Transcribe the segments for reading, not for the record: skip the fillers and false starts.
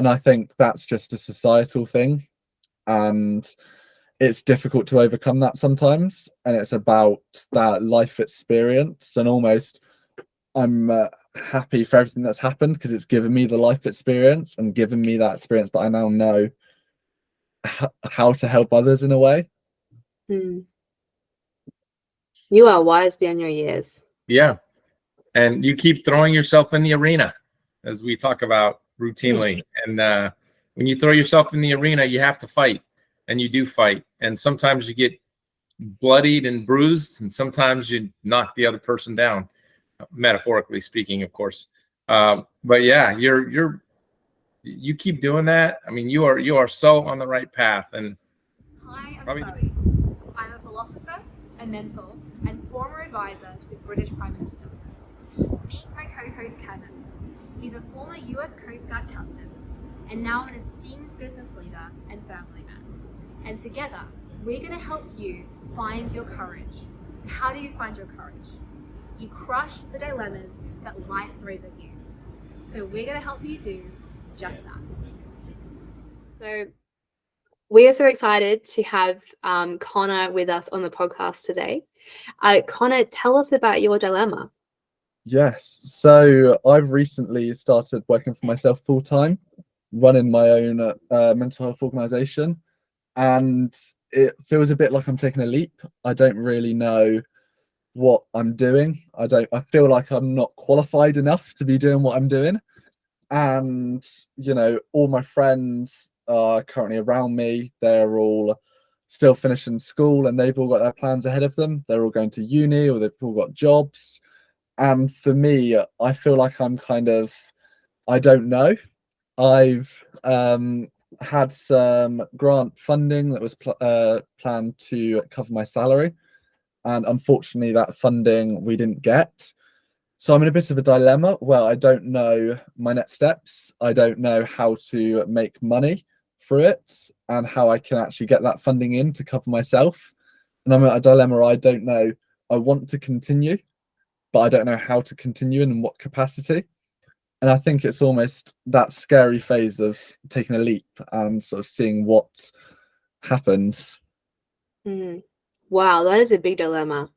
And I think that's just a societal thing. And it's difficult to overcome that sometimes. And it's about that life experience. And almost I'm happy for everything that's happened because it's given me the life experience and given me that experience that I now know how to help others in a way. You are wise beyond your years. Yeah. And you keep throwing yourself in the arena, as we talk about routinely. And when you throw yourself in the arena, you have to fight, and you do fight. And sometimes you get bloodied and bruised, and sometimes you knock the other person down, metaphorically speaking, of course. But yeah, you keep doing that. I mean, you are so on the right path. And hi, I'm Chloe. I'm a philosopher, a mentor, and former advisor to the British Prime Minister. Meet my co-host Kevin. He's a former US Coast Guard captain and now an esteemed business leader and family man. And together, we're going to help you find your courage. And how do you find your courage? You crush the dilemmas that life throws at you. So we're going to help you do just that. So we are so excited to have Conor with us on the podcast today. Conor, tell us about your dilemma. Yes. So I've recently started working for myself full time, running my own mental health organization. And it feels a bit like I'm taking a leap. I don't really know what I'm doing. I feel like I'm not qualified enough to be doing what I'm doing. And, all my friends are currently around me. They're all still finishing school and they've all got their plans ahead of them. They're all going to uni or they've all got jobs. And for me, I feel like I'm I don't know. I've had some grant funding that was planned to cover my salary. And unfortunately, that funding we didn't get. So I'm in a bit of a dilemma where I don't know my next steps. I don't know how to make money through it and how I can actually get that funding in to cover myself. And I'm at a dilemma where I don't know. I want to continue, but I don't know how to continue and in what capacity. And I think it's almost that scary phase of taking a leap and sort of seeing what happens. Mm-hmm. Wow, that is a big dilemma.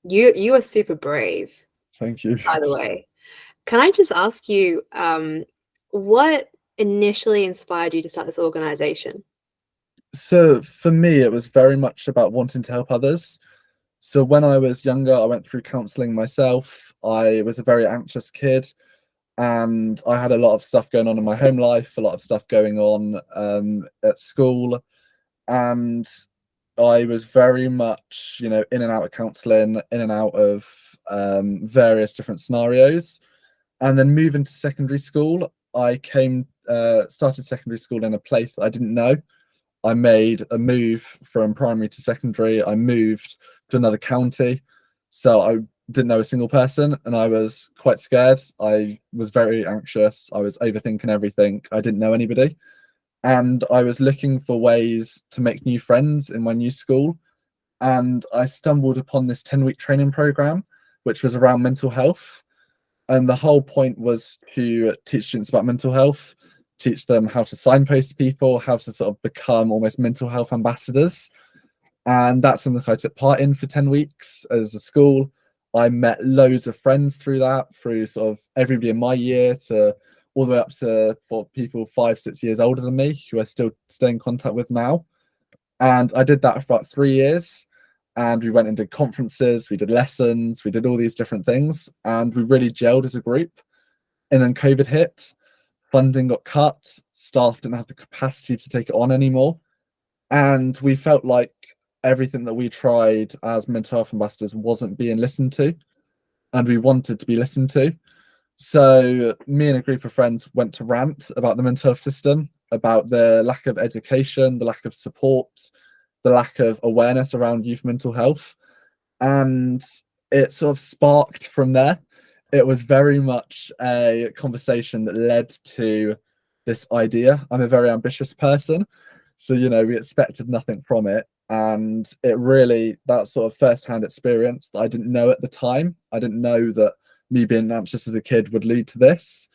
You are super brave. Thank you. By the way, can I just ask you, what initially inspired you to start this organization? So for me, it was very much about wanting to help others. So when I was younger, I went through counselling myself. I was a very anxious kid and I had a lot of stuff going on in my home life, a lot of stuff going on at school. And I was very much, in and out of counselling, in and out of various different scenarios. And then moving to secondary school, I started secondary school in a place that I didn't know. I made a move from primary to secondary. I moved to another county. So I didn't know a single person and I was quite scared. I was very anxious. I was overthinking everything. I didn't know anybody. And I was looking for ways to make new friends in my new school. And I stumbled upon this 10-week training program, which was around mental health. And the whole point was to teach students about mental health, teach them how to signpost people, how to sort of become almost mental health ambassadors. And that's something I took part in for 10 weeks as a school. I met loads of friends through that, through sort of everybody in my year to all the way up to for people 5-6 years older than me who I still stay in contact with now. And I did that for about 3 years. And we went and did conferences, we did lessons, we did all these different things. And we really gelled as a group. And then COVID hit, funding got cut, staff didn't have the capacity to take it on anymore. And we felt like everything that we tried as mental health ambassadors wasn't being listened to. And we wanted to be listened to. So me and a group of friends went to rant about the mental health system, about the lack of education, the lack of support, the lack of awareness around youth mental health. And it sort of sparked from there. It was very much a conversation that led to this idea. I'm a very ambitious person. So, we expected nothing from it. And it really, that sort of first-hand experience that I didn't know at the time, I didn't know that me being anxious as a kid would lead to this.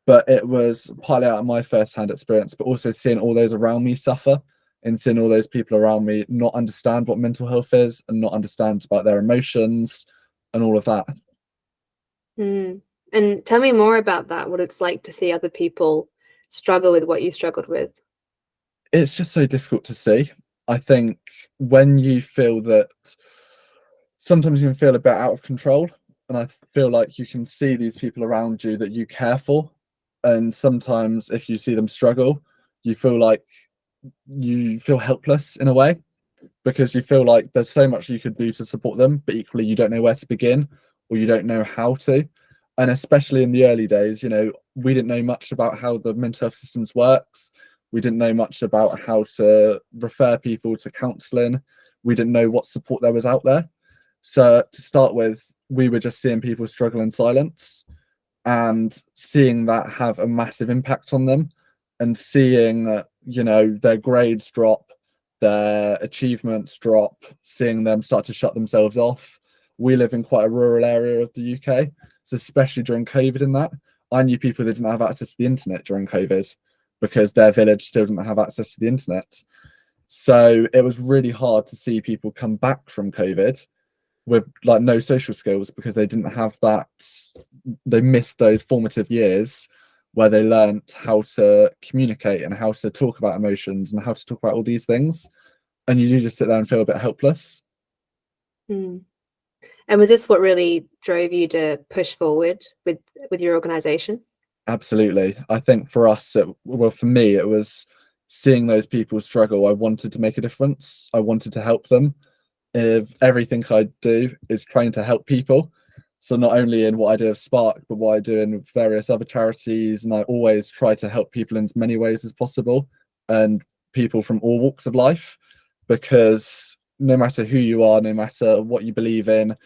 but it was partly out of my first-hand experience, but also seeing all those around me suffer and seeing all those people around me not understand what mental health is and not understand about their emotions and all of that. Mm. And tell me more about that, what it's like to see other people struggle with what you struggled with. It's just so difficult to see. I think when you feel that sometimes you can feel a bit out of control, and I feel like you can see these people around you that you care for, and sometimes if you see them struggle, you feel helpless in a way, because you feel like there's so much you could do to support them, but equally you don't know where to begin or you don't know how to. And especially in the early days, we didn't know much about how the mental health systems works. We didn't know much about how to refer people to counselling. We didn't know what support there was out there. So to start with, we were just seeing people struggle in silence and seeing that have a massive impact on them, and seeing, their grades drop, their achievements drop, seeing them start to shut themselves off. We live in quite a rural area of the UK, so especially during COVID and that, I knew people that didn't have access to the internet during COVID because their village still didn't have access to the internet. So it was really hard to see people come back from COVID with like no social skills because they didn't have that. They missed those formative years where they learned how to communicate and how to talk about emotions and how to talk about all these things. And you do just sit there and feel a bit helpless. Mm. And was this what really drove you to push forward with your organization? Absolutely. I think for us, for me, it was seeing those people struggle. I wanted to make a difference. I wanted to help them. If everything I do is trying to help people, so not only in what I do of Spark, but what I do in various other charities, and I always try to help people in as many ways as possible, and people from all walks of life, because no matter who you are, no matter what you believe in,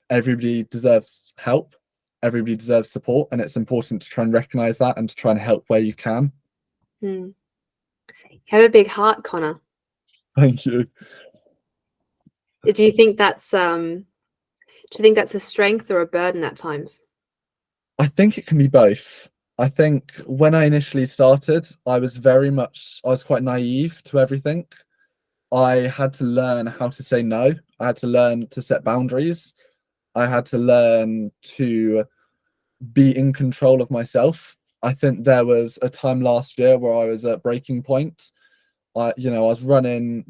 everybody deserves help, everybody deserves support, and it's important to try and recognize that and to try and help where you can. You have a big heart, Conor. Thank you. Do you think that's a strength or a burden at times? I think it can be both. I think when I initially started, I was quite naive to everything. I had to learn how to say no. I had to learn to set boundaries. I had to learn to be in control of myself. I think there was a time last year where I was at breaking point. I was running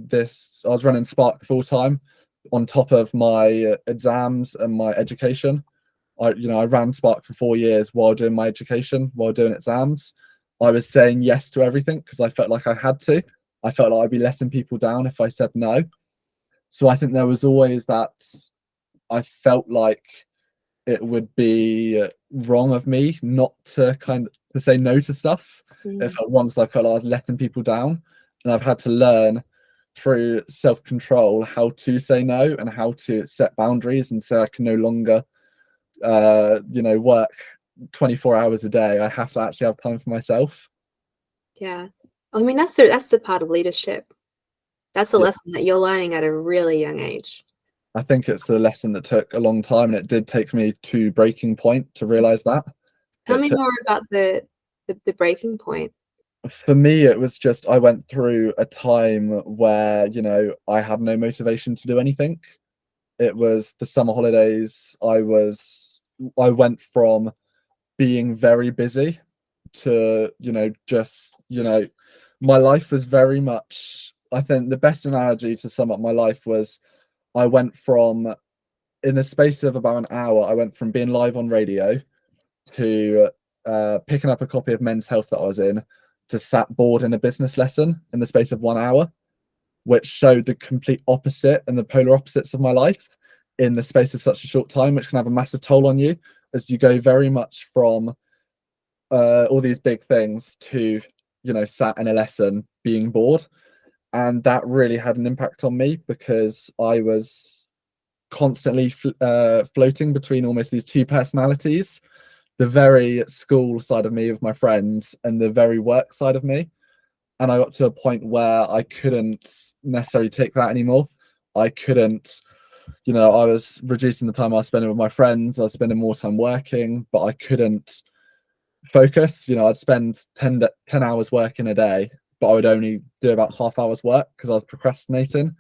Spark full time on top of my exams and my education. I ran Spark for 4 years while doing my education, while doing exams. I was saying yes to everything because I felt like I had to. I felt like I'd be letting people down if I said no. So I think there was always that. I felt like it would be wrong of me not to to say no to stuff. It felt wrong because I felt like I was letting people down, and I've had to learn through self-control how to say no and how to set boundaries, and so I can no longer work 24 hours a day. I have to actually have time for myself. Yeah, I mean that's the part of leadership. That's a Yeah. lesson that you're learning at a really young age. I think it's a lesson that took a long time, and it did take me to breaking point to realize that. Tell me more about the breaking point. For me, it was just I went through a time where I had no motivation to do anything. It was the summer holidays. I went from being very busy to my life was very much, I think the best analogy to sum up my life was I went from, in the space of about an hour, I went from being live on radio to picking up a copy of Men's Health that I was in, to sat bored in a business lesson in the space of 1 hour, which showed the complete opposite and the polar opposites of my life in the space of such a short time, which can have a massive toll on you as you go very much from all these big things to sat in a lesson being bored. And that really had an impact on me because I was constantly floating between almost these two personalities, the very school side of me with my friends and the very work side of me. And I got to a point where I couldn't necessarily take that anymore. I couldn't, I was reducing the time I was spending with my friends. I was spending more time working, but I couldn't focus. I'd spend 10 hours working a day, but I would only do about half hours work because I was procrastinating.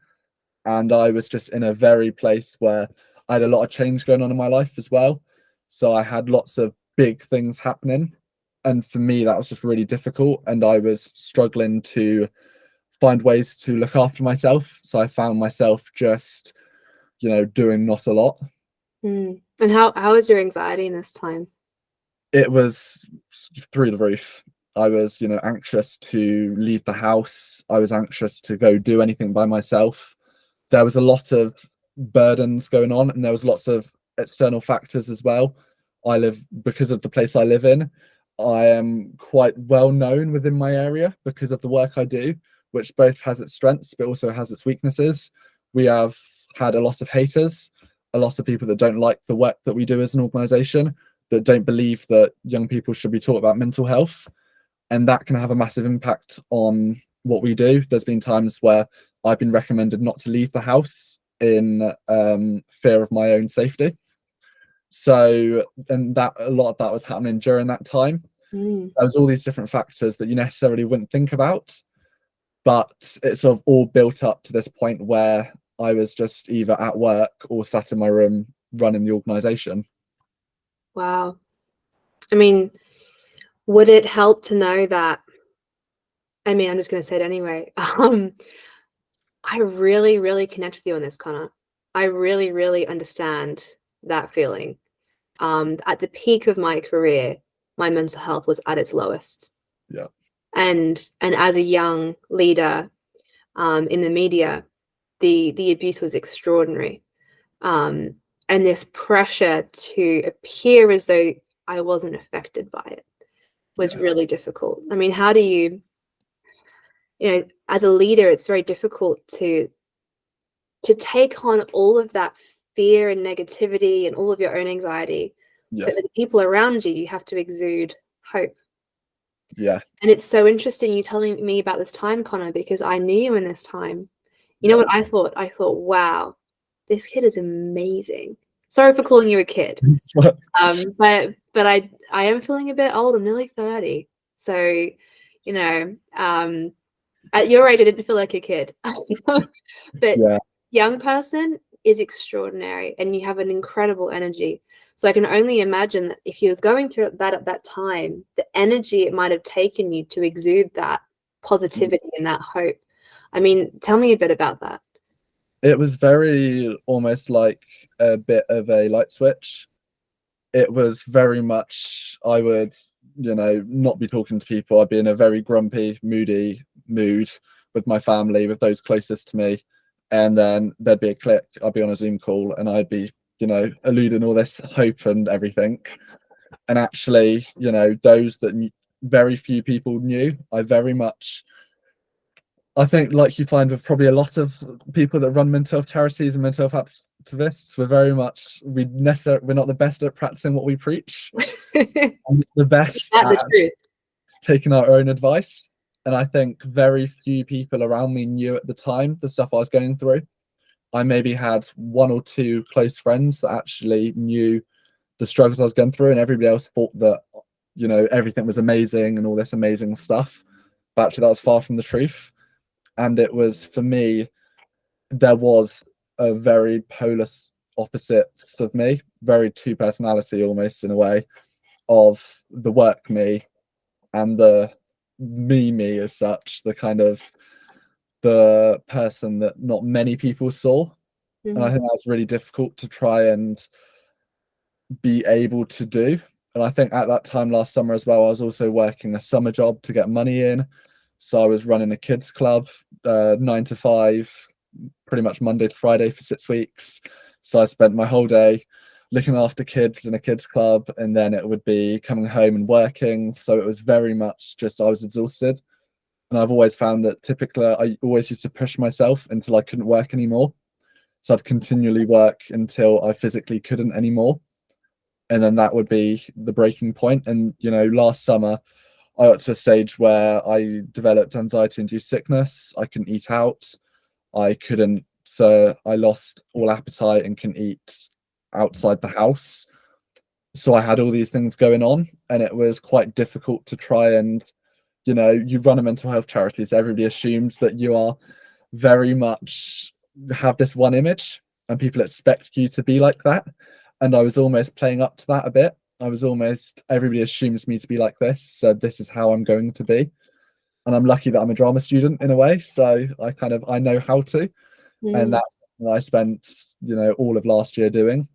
And I was just in a very place where I had a lot of change going on in my life as well. So I had lots of big things happening. And for me, that was just really difficult. And I was struggling to find ways to look after myself. So I found myself just, doing not a lot. And how was your anxiety in this time? It was through the roof. I was, anxious to leave the house. I was anxious to go do anything by myself. There was a lot of burdens going on, and there was lots of external factors as well. Because of the place I live in, I am quite well known within my area because of the work I do, which both has its strengths but also has its weaknesses. We have had a lot of haters, a lot of people that don't like the work that we do as an organization, that don't believe that young people should be taught about mental health. And that can have a massive impact on what we do. There's been times where I've been recommended not to leave the house in fear of my own safety. So, and that a lot of that was happening during that time. There was all these different factors that you necessarily wouldn't think about, but it sort of all built up to this point where I was just either at work or sat in my room running the organization. Wow. I mean, would it help to know that? I'm just going to say it anyway. I really, really connect with you on this, Conor. I really, really understand that feeling. At the peak of my career, my mental health was at its lowest. Yeah. And as a young leader in the media, the abuse was extraordinary. And this pressure to appear as though I wasn't affected by it was really difficult. I mean, how do you as a leader, it's very difficult to take on all of that fear and negativity and all of your own anxiety. Yeah. But the people around you, you have to exude hope. Yeah. And it's so interesting you telling me about this time, Conor, because I knew you in this time. You know what I thought? I thought, wow, this kid is amazing. Sorry for calling you a kid. But I am feeling a bit old. I'm nearly 30. So, at your age, I didn't feel like a kid. But young person is extraordinary, and you have an incredible energy. So I can only imagine that if you're going through that at that time, the energy it might have taken you to exude that positivity and that hope. I mean, tell me a bit about that. It was very almost like a bit of a light switch. It was very much, I would, not be talking to people. I'd be in a very grumpy, moody mood with my family, with those closest to me. And then there'd be a click, I'd be on a Zoom call and I'd be, eluding all this hope and everything. And actually, those that very few people knew, I think, like you find with probably a lot of people that run mental health charities and mental health activists, we're not the best at practicing what we preach. I'm the best at taking our own advice. And I think very few people around me knew at the time the stuff I was going through. I maybe had one or two close friends that actually knew the struggles I was going through, and everybody else thought that, everything was amazing and all this amazing stuff. But actually that was far from the truth. And it was, for me, there was a very polar opposites of me, very two personality almost in a way, of the work me and the me as such, the kind of the person that not many people saw. And I think that was really difficult to try and be able to do. And I think at that time last summer as well, I was also working a summer job to get money in. So I was running a kids club, 9 to 5, pretty much Monday to Friday for 6 weeks. So I spent my whole day looking after kids in a kids club, and then it would be coming home and working. So it was very much just, I was exhausted. And I've always found that typically I always used to push myself until I couldn't work anymore. So I'd continually work until I physically couldn't anymore. And then that would be the breaking point. And, last summer, I got to a stage where I developed anxiety-induced sickness. I couldn't eat out. I lost all appetite and couldn't eat outside the house. So I had all these things going on, and it was quite difficult to try and, you run a mental health charity, so everybody assumes that you are very much have this one image, and people expect you to be like that. And I was almost playing up to that a bit. Everybody assumes me to be like this, so this is how I'm going to be. And I'm lucky that I'm a drama student in a way, so I know how to. And that's what I spent, all of last year doing.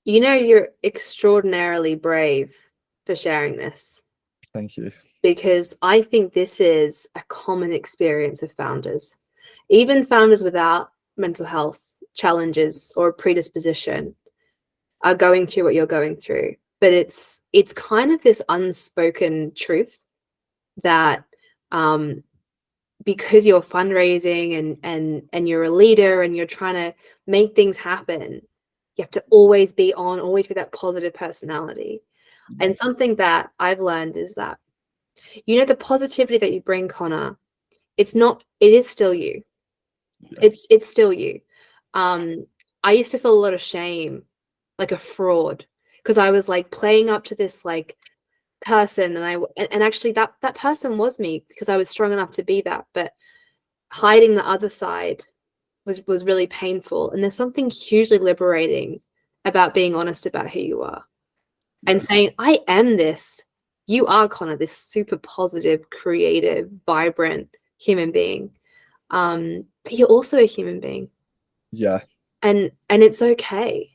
You're extraordinarily brave for sharing this. Thank you. Because I think this is a common experience of founders, even founders without mental health challenges or predisposition are going through what you're going through. But it's kind of this unspoken truth that because you're fundraising and you're a leader and you're trying to make things happen, you have to always be that positive personality. And something that I've learned is that, the positivity that you bring, Conor, it is still you. Yeah. It's still you. I used to feel a lot of shame, like a fraud, because I was like playing up to this like person, and actually that person was me because I was strong enough to be that, but hiding the other side was really painful. And there's something hugely liberating about being honest about who you are and saying, I am this. You are, Conor, this super positive, creative, vibrant human being. But you're also a human being. Yeah. And it's okay.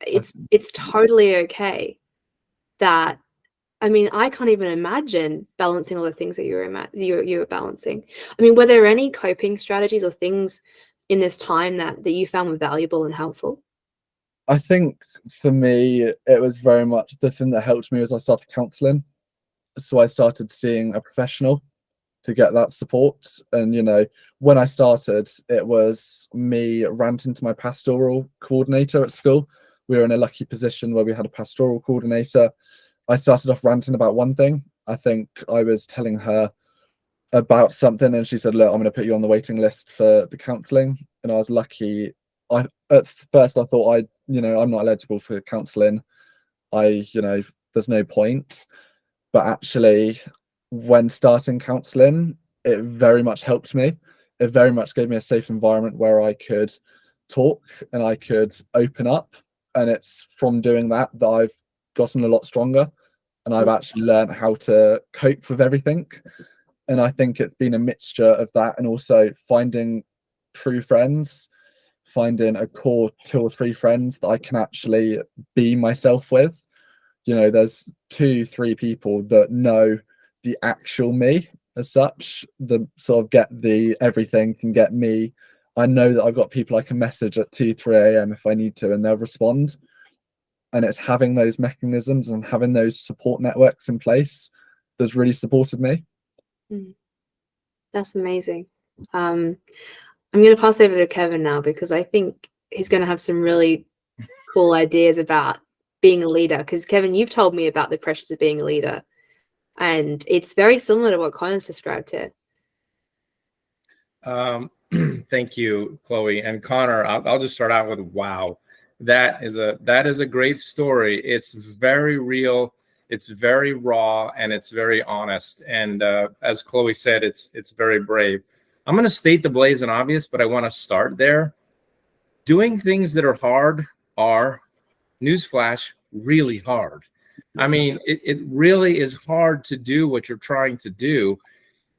It's totally okay that, I can't even imagine balancing all the things that you were balancing. Were there any coping strategies or things in this time that you found were valuable and helpful? I think for me, it was very much the thing that helped me was I started counselling. So I started seeing a professional to get that support. And, when I started, it was me ranting to my pastoral coordinator at school. We were in a lucky position where we had a pastoral coordinator. I started off ranting about one thing. I think I was telling her about something and she said, look, I'm going to put you on the waiting list for the counselling. And I was lucky. At first I thought I'm not eligible for counselling. There's no point. But actually, when starting counselling, it very much helped me. It very much gave me a safe environment where I could talk and I could open up. And it's from doing that I've gotten a lot stronger and I've actually learned how to cope with everything. And I think it's been a mixture of that and also finding true friends, finding a core 2 or 3 friends that I can actually be myself with. There's 2-3 people that know the actual me as such, the sort of get the everything can get me. I know that I've got people I can message at 2-3 a.m. if I need to, and they'll respond. And it's having those mechanisms and having those support networks in place that's really supported me. That's amazing. I'm going to pass over to Kevin now because I think he's going to have some really cool ideas about being a leader. Because Kevin, you've told me about the pressures of being a leader, and it's very similar to what Conor's described here. Thank you, Chloe and Conor. I'll just start out with wow. That is a great story. It's very real. It's very raw and it's very honest. And as Chloe said, it's very brave. I'm going to state the blazing obvious, but I want to start there. Doing things that are hard are, newsflash, really hard. It really is hard to do what you're trying to do.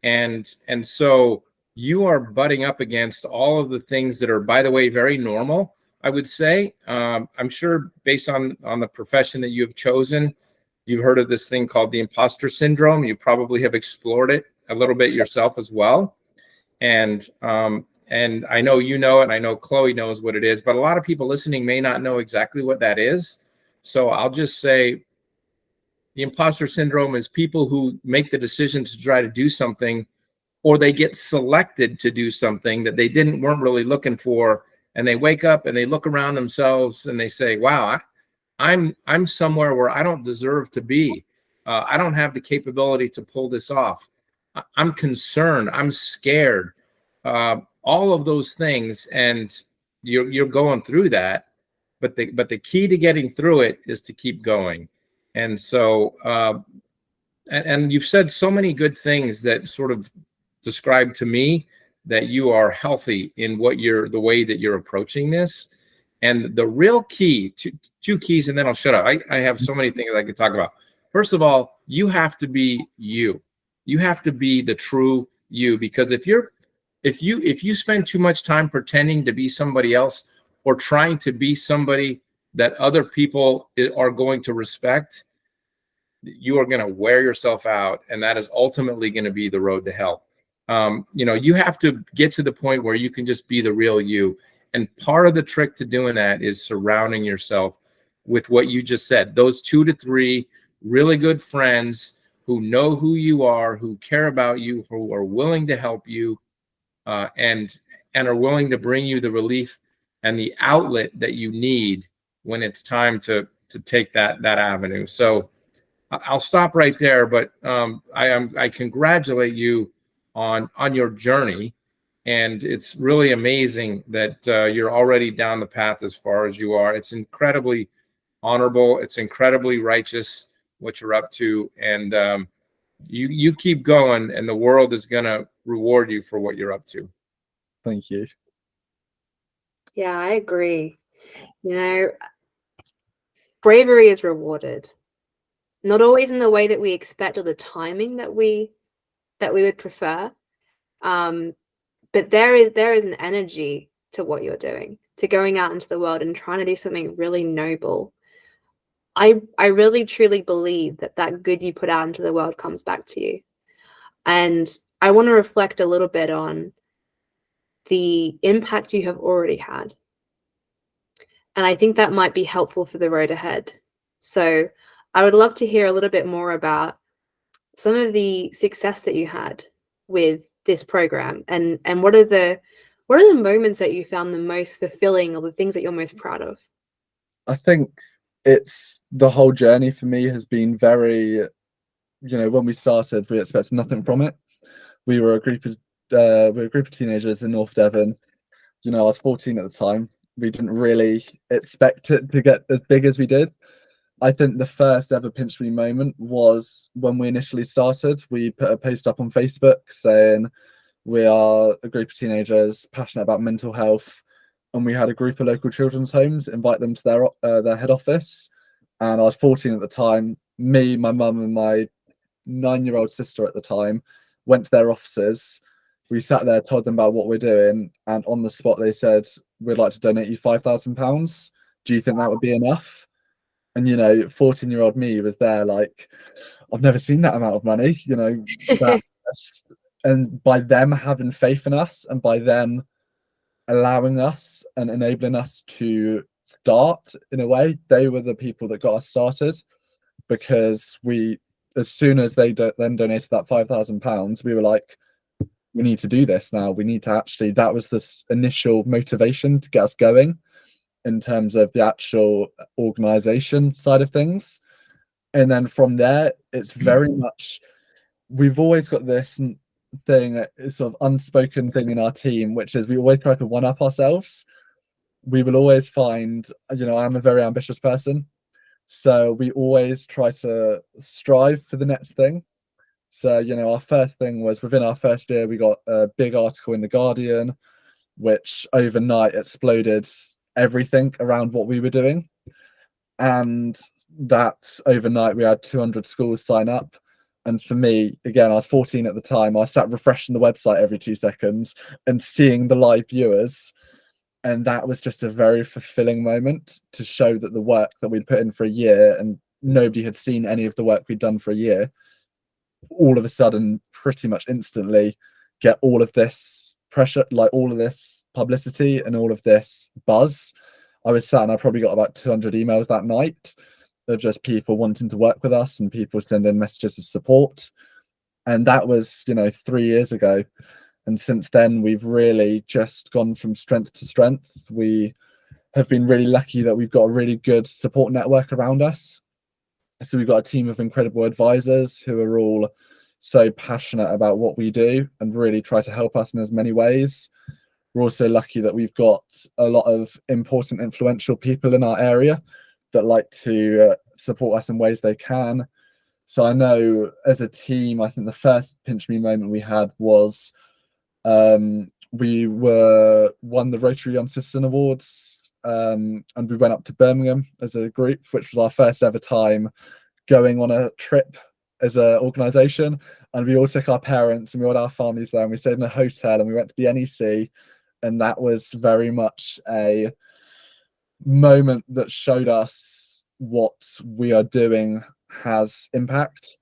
And so you are butting up against all of the things that are, by the way, very normal, I would say. I'm sure based on the profession that you have chosen, you've heard of this thing called the imposter syndrome. You probably have explored it a little bit yourself as well. And I know you know it, and I know Chloe knows what it is, but a lot of people listening may not know exactly what that is. So I'll just say the imposter syndrome is people who make the decision to try to do something, or they get selected to do something that they weren't really looking for. And they wake up and they look around themselves and they say, wow, I'm somewhere where I don't deserve to be. I don't have the capability to pull this off. I'm concerned. I'm scared. All of those things. And you're going through that. but the key to getting through it is to keep going. And so and you've said so many good things that sort of describe to me that you are healthy in the way that you're approaching this. And the real key, two keys, and then I'll shut up. I have so many things I could talk about. First of all, you have to be you. You have to be the true you, because if you spend too much time pretending to be somebody else or trying to be somebody that other people are going to respect, you are going to wear yourself out, and that is ultimately going to be the road to hell. You have to get to the point where you can just be the real you. And part of the trick to doing that is surrounding yourself with what you just said, those 2 to 3 really good friends who know who you are, who care about you, who are willing to help you, and are willing to bring you the relief and the outlet that you need when it's time to take that avenue. So I'll stop right there, but I congratulate you on your journey. And it's really amazing that you're already down the path as far as you are. It's incredibly honorable. It's incredibly righteous what you're up to. And you keep going, and the world is going to reward you for what you're up to. Thank you. Yeah, I agree. Bravery is rewarded. Not always in the way that we expect or the timing that we would prefer. But there is an energy to what you're doing, to going out into the world and trying to do something really noble. I really truly believe that good you put out into the world comes back to you. And I want to reflect a little bit on the impact you have already had. And I think that might be helpful for the road ahead. So I would love to hear a little bit more about some of the success that you had with this program, and what are the moments that you found the most fulfilling, or the things that you're most proud of? I think it's the whole journey for me has been very, when we started, we expected nothing from it. We were a group of teenagers in North Devon. I was 14 at the time. We didn't really expect it to get as big as we did. I think the first ever pinch me moment was when we initially started. We put a post up on Facebook saying we are a group of teenagers passionate about mental health, and we had a group of local children's homes invite them to their head office. And I was 14 at the time. Me, my mum, and my 9-year-old sister at the time went to their offices. We sat there, told them about what we're doing, and on the spot they said, "We'd like to donate you £5,000. Do you think that would be enough?" And 14-year-old me was there like, I've never seen that amount of money. And by them having faith in us, and by them allowing us and enabling us to start in a way, they were the people that got us started. Because as soon as they then donated that £5,000, we were like, we need to do this now. We need to actually, that was this initial motivation to get us going in terms of the actual organization side of things. And then from there, it's very much, we've always got this thing, sort of unspoken thing in our team, which is we always try to one up ourselves. We will always find, I'm a very ambitious person. So we always try to strive for the next thing. So, our first thing was, within our first year, we got a big article in The Guardian, which overnight exploded everything around what we were doing. And that's overnight we had 200 schools sign up. And for me, again, I was 14 at the time. I sat refreshing the website every 2 seconds and seeing the live viewers. And that was just a very fulfilling moment to show that the work that we'd put in for a year, and nobody had seen any of the work we'd done for a year, all of a sudden, pretty much instantly, get all of this pressure, like all of this publicity and all of this buzz. I was sat and I probably got about 200 emails that night of just people wanting to work with us and people sending messages of support. And that was, 3 years ago. And since then, we've really just gone from strength to strength. We have been really lucky that we've got a really good support network around us. So we've got a team of incredible advisors who are all so passionate about what we do and really try to help us in as many ways. we're also lucky that we've got a lot of important, influential people in our area that like to support us in ways they can. So I know as a team, I think the first pinch me moment we had was we won the Rotary Young Citizen Awards, and we went up to Birmingham as a group, which was our first ever time going on a trip as an organisation. And we all took our parents and we all had our families there, and we stayed in a hotel and we went to the NEC, and that was very much a moment that showed us what we are doing has impact.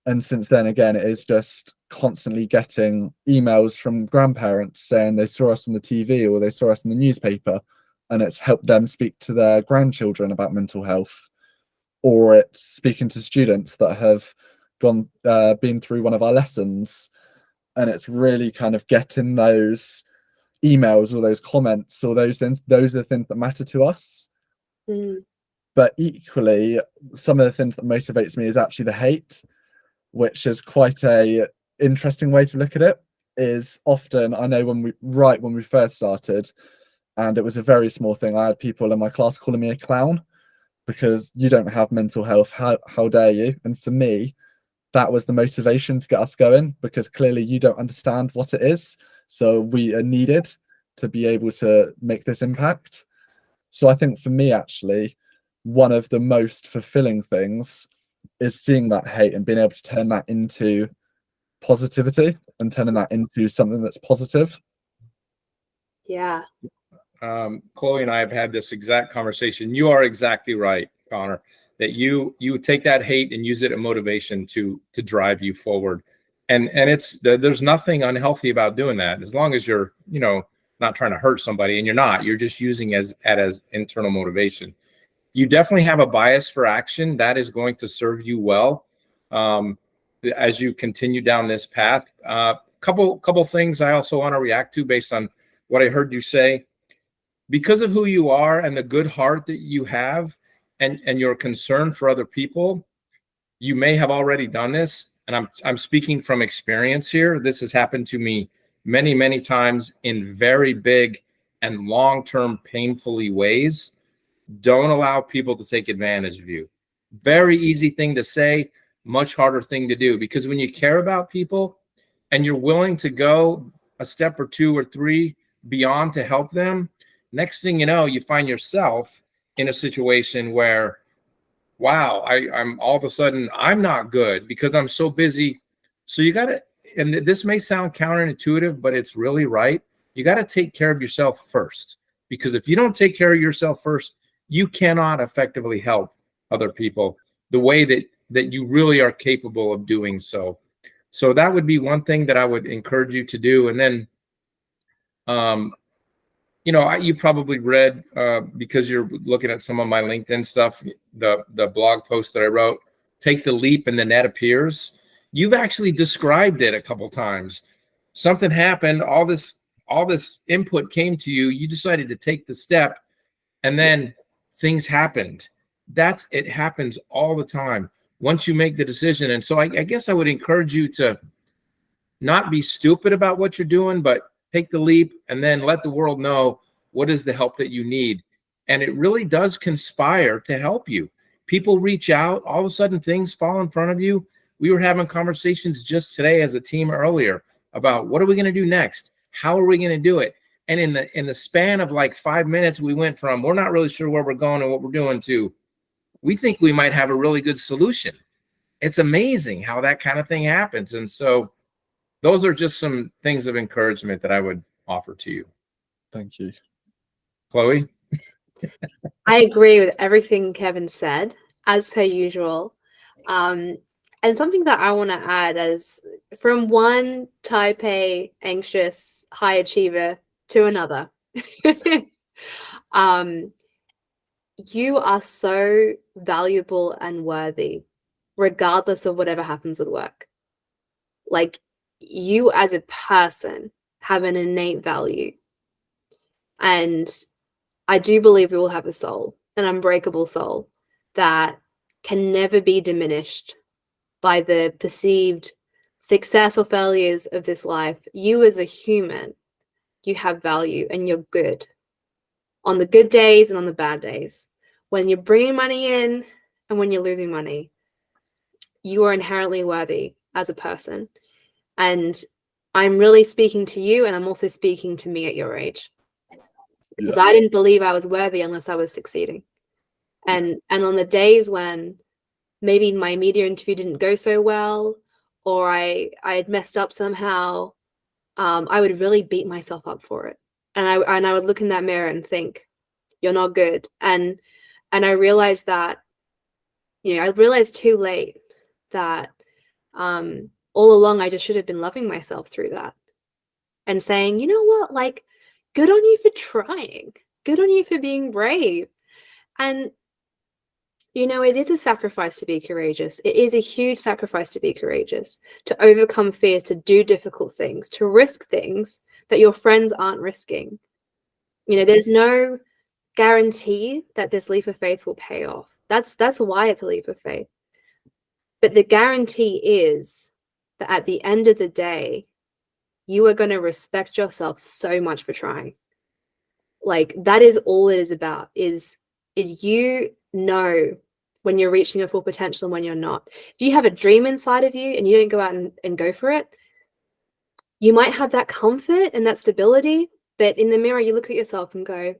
And since then, again, it is just constantly getting emails from grandparents saying they saw us on the TV or they saw us in the newspaper, and it's helped them speak to their grandchildren about mental health, or it's speaking to students that have been through one of our lessons, and it's really kind of getting those emails or those comments or those things. Those are the things that matter to us. But equally, some of the things that motivates me is actually the hate, which is quite a interesting way to look at it. Is often, I know when we first started, and it was a very small thing, I had people in my class calling me a clown because you don't have mental health, how dare you? And for me, that was the motivation to get us going, because clearly you don't understand what it is. So we are needed to be able to make this impact. So I think for me, actually, one of the most fulfilling things is seeing that hate and being able to turn that into positivity and turning that into something that's positive. Yeah. Chloe and I have had this exact conversation. You are exactly right, Conor, that you take that hate and use it as motivation to drive you forward. And there's nothing unhealthy about doing that, as long as you're, not trying to hurt somebody, and you're just using as internal motivation. You definitely have a bias for action that is going to serve you well as you continue down this path. Couple things I also want to react to based on what I heard you say. Because of who you are and the good heart that you have and your concern for other people, you may have already done this. And I'm speaking from experience here. This has happened to me many, many times in very big and long-term painfully ways. Don't allow people to take advantage of you. Very easy thing to say, much harder thing to do, because when you care about people and you're willing to go a step or two or three beyond to help them, next thing you know, you find yourself in a situation where, wow, I'm all of a sudden, I'm not good because I'm so busy. So you got to, and this may sound counterintuitive, but it's really right. You got to take care of yourself first, because if you don't take care of yourself first, you cannot effectively help other people the way that you really are capable of doing so. So that would be one thing that I would encourage you to do. And then, you probably read, because you're looking at some of my LinkedIn stuff, the blog post that I wrote, Take the Leap and the Net Appears. You've actually described it a couple times. Something happened, all this input came to you, you decided to take the step, and then things happened. It happens all the time once you make the decision. And so I guess I would encourage you to not be stupid about what you're doing, but take the leap and then let the world know what is the help that you need. And it really does conspire to help you. People reach out, all of a sudden things fall in front of you. We were having conversations just today as a team earlier about what are we going to do next? How are we going to do it? And in the span of like 5 minutes, we went from we're not really sure where we're going and what we're doing to we think we might have a really good solution. It's amazing how that kind of thing happens. And so those are just some things of encouragement that I would offer to you. Thank you. Chloe? I agree with everything Kevin said, as per usual. And something that I want to add is, from one type A, anxious, high achiever to another, you are so valuable and worthy, regardless of whatever happens with work. Like, you as a person have an innate value. And I do believe we all have a soul, an unbreakable soul that can never be diminished by the perceived success or failures of this life. You as a human you have value and you're good on the good days and on the bad days. When you're bringing money in and when you're losing money, you are inherently worthy as a person. And I'm really speaking to you, and I'm also speaking to me at your age, because I didn't believe I was worthy unless I was succeeding. And on the days when maybe my media interview didn't go so well, or I had messed up somehow, I would really beat myself up for it. And I would look in that mirror and think, you're not good. And I realized that, I realized too late that all along I just should have been loving myself through that and saying, you know what, like, good on you for trying, good on you for being brave. And it is a sacrifice to be courageous. It is a huge sacrifice to be courageous, to overcome fears, to do difficult things, to risk things that your friends aren't risking. There's no guarantee that this leap of faith will pay off. That's why it's a leap of faith. But the guarantee is that at the end of the day, you are going to respect yourself so much for trying. Like, that is all it is about, is you know when you're reaching your full potential and when you're not. If you have a dream inside of you and you don't go out and go for it, you might have that comfort and that stability, but in the mirror, you look at yourself and go,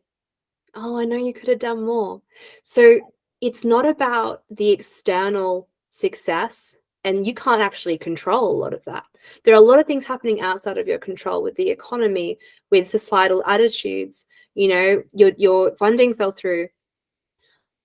oh, I know you could have done more. So it's not about the external success, and you can't actually control a lot of that. There are a lot of things happening outside of your control, with the economy, with societal attitudes. Your funding fell through.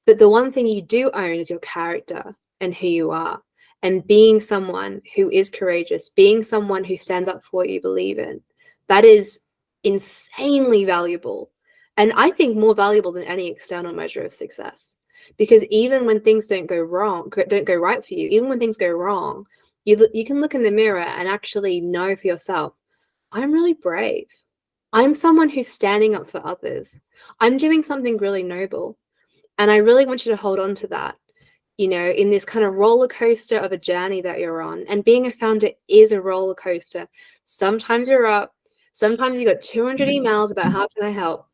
But the one thing you do own is your character and who you are, and being someone who is courageous, being someone who stands up for what you believe in. That is insanely valuable. And I think more valuable than any external measure of success. Because even when things don't go right for you, even when things go wrong, you can look in the mirror and actually know for yourself, I'm really brave. I'm someone who's standing up for others. I'm doing something really noble. And I really want you to hold on to that, in this kind of roller coaster of a journey that you're on. And being a founder is a roller coaster. Sometimes you're up. Sometimes you got 200 emails about how can I help.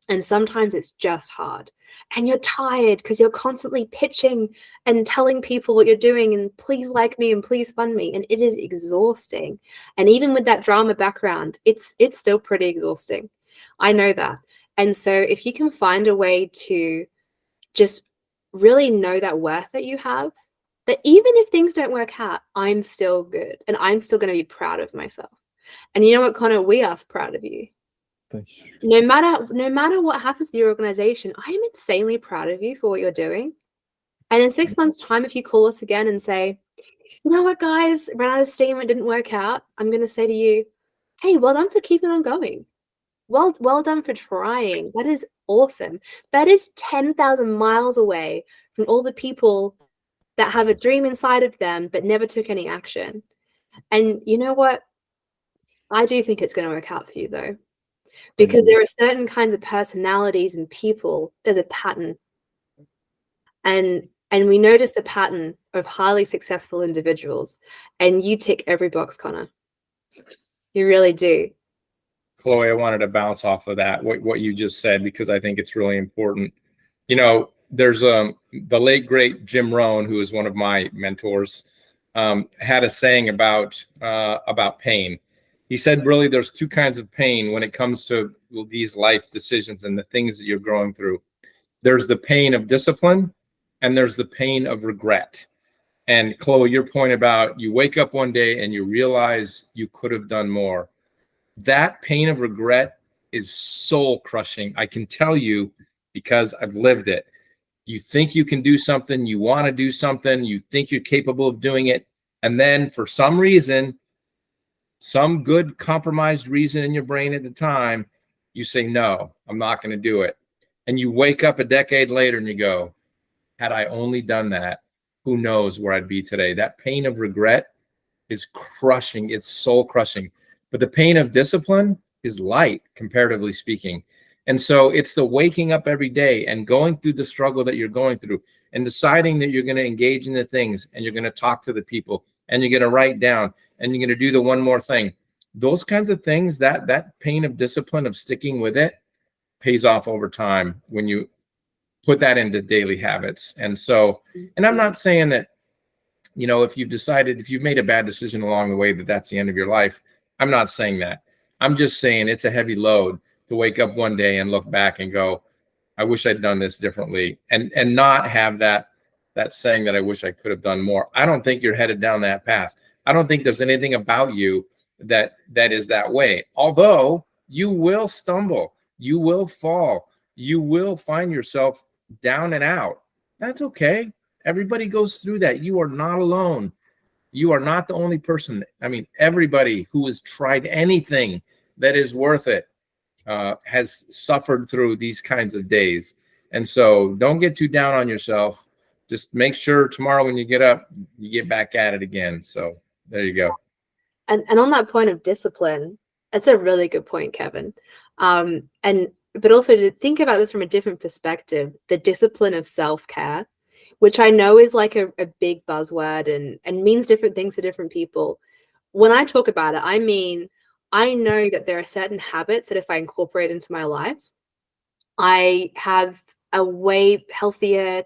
And sometimes it's just hard. And you're tired because you're constantly pitching and telling people what you're doing and please like me and please fund me. And it is exhausting. And even with that drama background, it's still pretty exhausting. I know that. And so if you can find a way to just really know that worth that you have, that even if things don't work out, I'm still good and I'm still going to be proud of myself. And you know what, Conor, we are proud of you. Thank you. No matter what happens to your organization, I am insanely proud of you for what you're doing. And in 6 months' time, if you call us again and say, you know what, guys, ran out of steam, it didn't work out, I'm going to say to you, hey, well done for keeping on going. Well done for trying. That is awesome. That is 10,000 miles away from all the people that have a dream inside of them but never took any action. And you know what? I do think it's going to work out for you, though. Because there are certain kinds of personalities and people, there's a pattern. And we notice the pattern of highly successful individuals. And you tick every box, Conor. You really do. Chloe, I wanted to bounce off of that, what you just said, because I think it's really important. There's the late, great Jim Rohn, who is one of my mentors, had a saying about pain. He said, really, there's two kinds of pain when it comes to these life decisions and the things that you're going through. There's the pain of discipline, and there's the pain of regret. And Chloe, your point about you wake up one day and you realize you could have done more. That pain of regret is soul crushing. I can tell you because I've lived it. You think you can do something, you want to do something, you think you're capable of doing it. And then for some reason, some good compromised reason in your brain at the time, you say, no, I'm not going to do it. And you wake up a decade later and you go, had I only done that, who knows where I'd be today. That pain of regret is crushing. It's soul crushing. But the pain of discipline is light, comparatively speaking. And so it's the waking up every day and going through the struggle that you're going through and deciding that you're going to engage in the things and you're going to talk to the people and you're going to write down and you're going to do the one more thing. those kinds of things, that pain of discipline of sticking with it pays off over time when you put that into daily habits. And so, and I'm not saying that, you know, if you've made a bad decision along the way, that's the end of your life. I'm not saying that. I'm just saying it's a heavy load to wake up one day and look back and go, I wish I'd done this differently, and not have that saying that I wish I could have done more. I don't think you're headed down that path. I don't think there's anything about you that is that way. Although you will stumble, you will fall, you will find yourself down and out. That's okay. Everybody goes through that. You are not alone. You are not the only person. I mean, everybody who has tried anything that is worth it has suffered through these kinds of days. And so don't get too down on yourself. Just make sure tomorrow when you get up, you get back at it again. So there you go. And on that point of discipline, that's a really good point, Kevin. But also to think about this from a different perspective, the discipline of self-care, which I know is like a big buzzword and means different things to different people. When I talk about it, I mean, I know that there are certain habits that if I incorporate into my life, I have a way healthier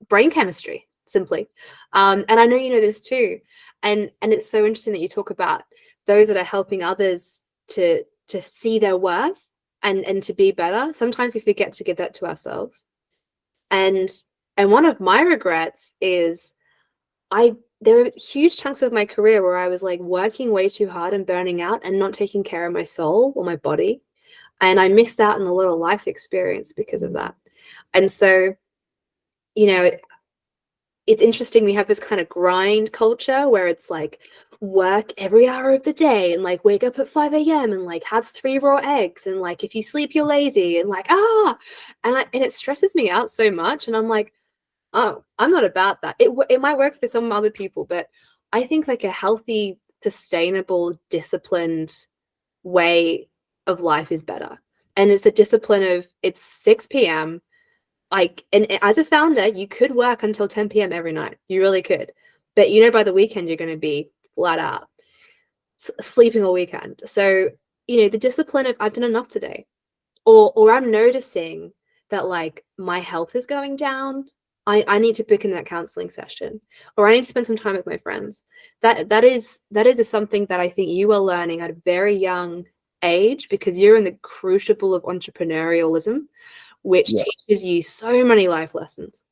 brain chemistry, simply. And I know you know this too. And it's so interesting that you talk about those that are helping others to see their worth and to be better. Sometimes we forget to give that to ourselves. And one of my regrets is there were huge chunks of my career where I was like working way too hard and burning out and not taking care of my soul or my body. And I missed out on a lot of life experience because of that. And so, you know, it's interesting. We have this kind of grind culture where it's like work every hour of the day and like wake up at 5 a.m. and like have 3 raw eggs. And like, if you sleep, you're lazy and like, and it stresses me out so much. And I'm like, oh, I'm not about that. It might work for some other people, but I think like a healthy, sustainable, disciplined way of life is better. And it's the discipline of it's 6 p.m. Like, and as a founder, you could work until 10 p.m. every night. You really could. But you know, by the weekend, you're going to be flat out sleeping all weekend. So, you know, the discipline of I've done enough today, or I'm noticing that like my health is going down. I need to book in that counseling session, or I need to spend some time with my friends. That is something that I think you are learning at a very young age, because you're in the crucible of entrepreneurialism, which teaches you so many life lessons.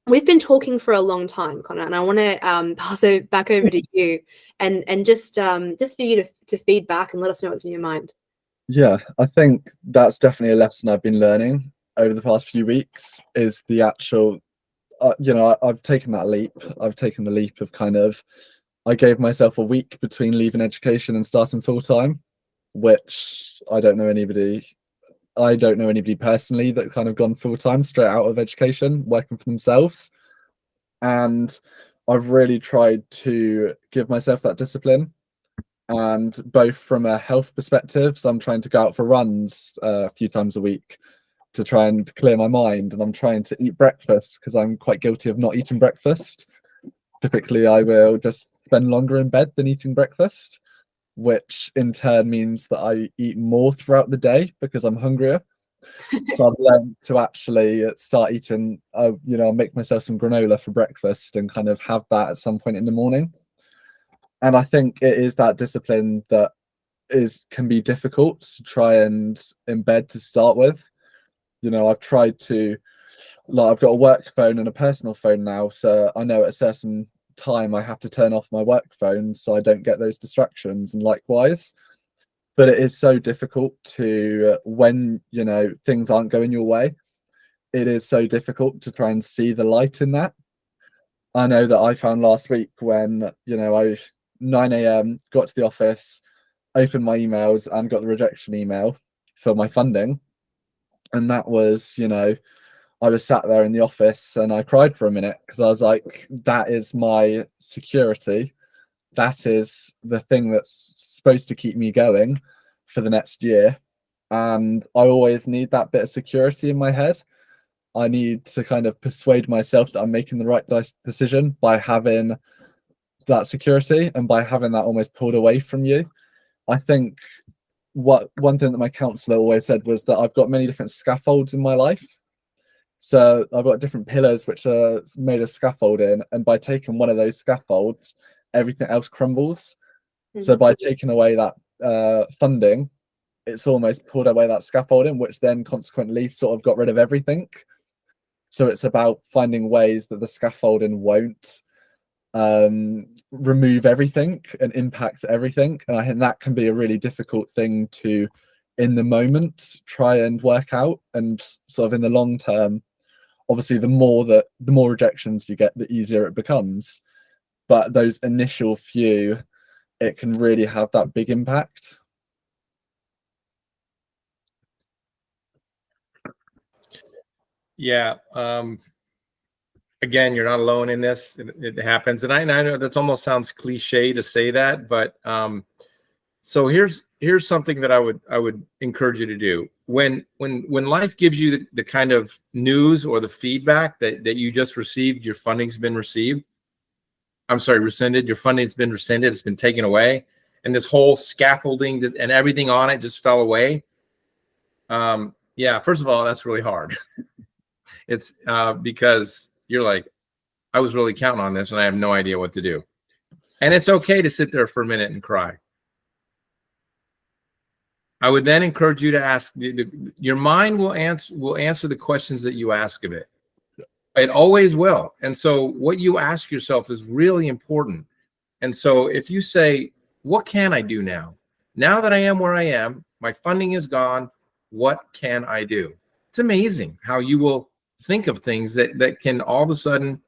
We've been talking for a long time, Conor, and I want to pass it back over to you and just for you to feed back and let us know what's in your mind. Yeah, I think that's definitely a lesson I've been learning over the past few weeks, is the actual, I've taken that leap. I've taken the leap of I gave myself a week between leaving education and starting full time, which I don't know anybody personally that kind of gone full time straight out of education, working for themselves. And I've really tried to give myself that discipline, and both from a health perspective. So I'm trying to go out for runs a few times a week to try and clear my mind, and I'm trying to eat breakfast because I'm quite guilty of not eating breakfast. Typically, I will just spend longer in bed than eating breakfast, which in turn means that I eat more throughout the day because I'm hungrier. So I've learned to actually start eating, I'll make myself some granola for breakfast and kind of have that at some point in the morning. And I think it is that discipline that can be difficult to try and embed to start with. I've tried to, I've got a work phone and a personal phone now, so I know at a certain time I have to turn off my work phone so I don't get those distractions, and likewise. But it is so difficult to, when things aren't going your way, it is so difficult to try and see the light in that. I know that I found last week when I 9 a.m. got to the office, opened my emails and got the rejection email for my funding, and that was I was sat there in the office and I cried for a minute, because I was like, that is my security. That is the thing that's supposed to keep me going for the next year. And I always need that bit of security in my head. I need to kind of persuade myself that I'm making the right decision by having that security and by having that almost pulled away from you. I think one thing that my counselor always said was that I've got many different scaffolds in my life. So I've got different pillars which are made of scaffolding, and by taking one of those scaffolds, everything else crumbles. So by taking away that funding, it's almost pulled away that scaffolding, which then consequently sort of got rid of everything. So it's about finding ways that the scaffolding won't remove everything and impact everything. And I think that can be a really difficult thing to, in the moment, try and work out. And sort of in the long term, obviously the more rejections you get, the easier it becomes. But those initial few, it can really have that big impact. Yeah. Again, you're not alone in this. It happens. And I know that almost sounds cliche to say that, but so here's something that I would encourage you to do. When life gives you the kind of news or the feedback that you just received, your funding's been rescinded, your funding's been rescinded, it's been taken away, and this whole scaffolding and everything on it just fell away. Yeah, first of all, that's really hard. It's because you're like, I was really counting on this and I have no idea what to do. And it's okay to sit there for a minute and cry. I would then encourage you to ask, your mind will answer the questions that you ask of it. It always will. And so what you ask yourself is really important. And so if you say, what can I do now? Now that I am where I am, my funding is gone, what can I do? It's amazing how you will think of things that can all of a sudden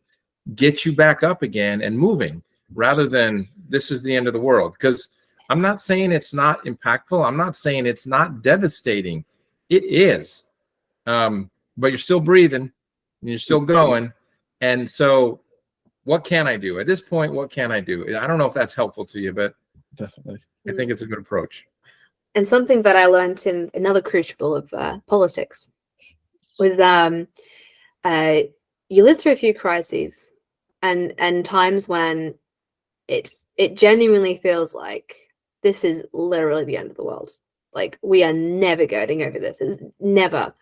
get you back up again and moving, rather than this is the end of the world. Because I'm not saying it's not impactful. I'm not saying it's not devastating. It is. But you're still breathing and you're still going. And so what can I do? At this point, what can I do? I don't know if that's helpful to you, but Definitely. I think it's a good approach. And something that I learned in another crucible of politics was you live through a few crises and times when it genuinely feels like this is literally the end of the world. Like, we are never getting over this. It's never.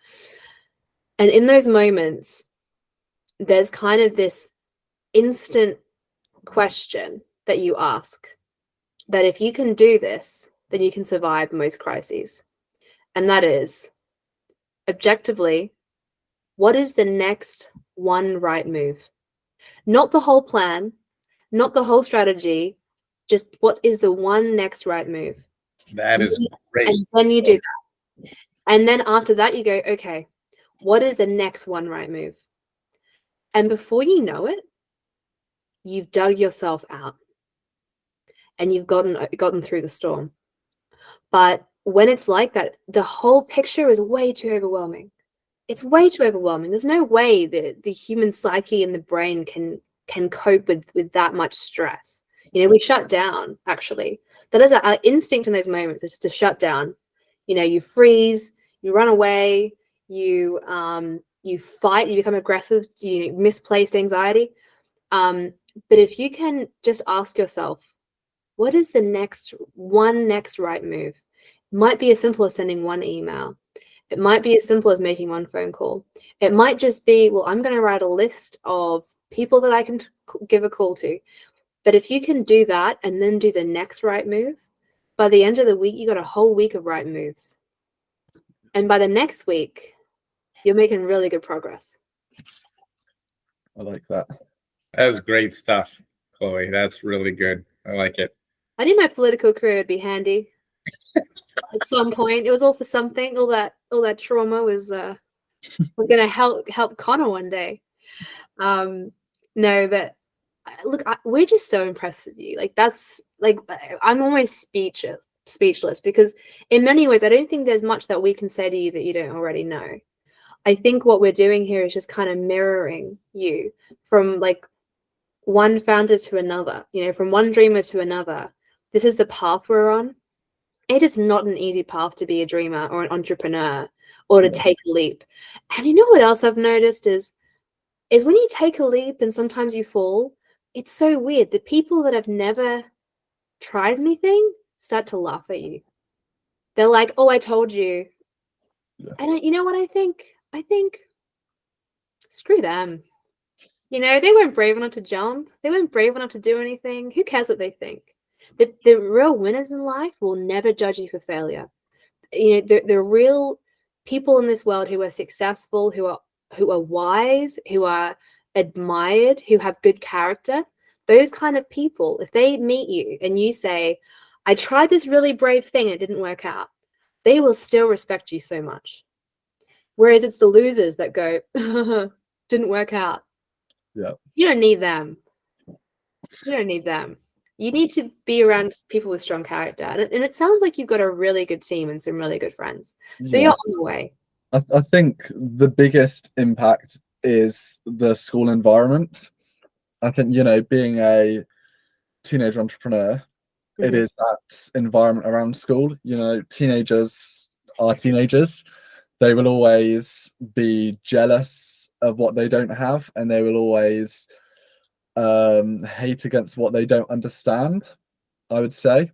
And in those moments, there's kind of this instant question that you ask, that if you can do this, then you can survive most crises. And that is, objectively, what is the next one right move? Not the whole plan, not the whole strategy, just what is the one next right move? That is great. And then you do that. And then after that, you go, okay, what is the next one right move? And before you know it, you've dug yourself out and you've gotten through the storm. But when it's like that, the whole picture is way too overwhelming. It's way too overwhelming. There's no way that the human psyche and the brain can cope with that much stress. You know, we shut down, actually. That is our instinct in those moments, is to shut down. You know, you freeze, you run away, you fight, you become aggressive, you misplaced anxiety. But if you can just ask yourself, what is the next right move? It might be as simple as sending one email. It might be as simple as making one phone call. It might just be, well, I'm going to write a list of people that I can give a call to. But if you can do that and then do the next right move, by the end of the week, you got a whole week of right moves. And by the next week, you're making really good progress. I like that. That was great stuff, Chloe. That's really good. I like it. I knew my political career would be handy at some point. It was all for something. All that trauma was going to help Conor one day. No, but look, we're just so impressed with you. Like, that's like, I'm almost speechless, because in many ways, I don't think there's much that we can say to you that you don't already know. I think what we're doing here is just kind of mirroring you from like one founder to another, you know, from one dreamer to another. This is the path we're on. It is not an easy path to be a dreamer or an entrepreneur or to take a leap. And you know what else I've noticed is when you take a leap and sometimes you fall, it's so weird. The people that have never tried anything start to laugh at you. They're like, oh, I told you. Yeah. And you know what I think? I think screw them. You know, they weren't brave enough to jump. They weren't brave enough to do anything. Who cares what they think? The real winners in life will never judge you for failure. You know, the real people in this world who are successful, who are wise, who are admired, who have good character, those kind of people, if they meet you and you say, I tried this really brave thing, it didn't work out, they will still respect you so much. Whereas it's the losers that go, didn't work out. Yeah. You don't need them. You don't need them. You need to be around people with strong character. And it sounds like you've got a really good team and some really good friends. So Yeah. you're on the way. I think the biggest impact is the school environment. I think, you know, being a teenage entrepreneur, it Mhm. is that environment around school. You know, teenagers are teenagers. They will always be jealous of what they don't have, and they will always hate against what they don't understand, I would say.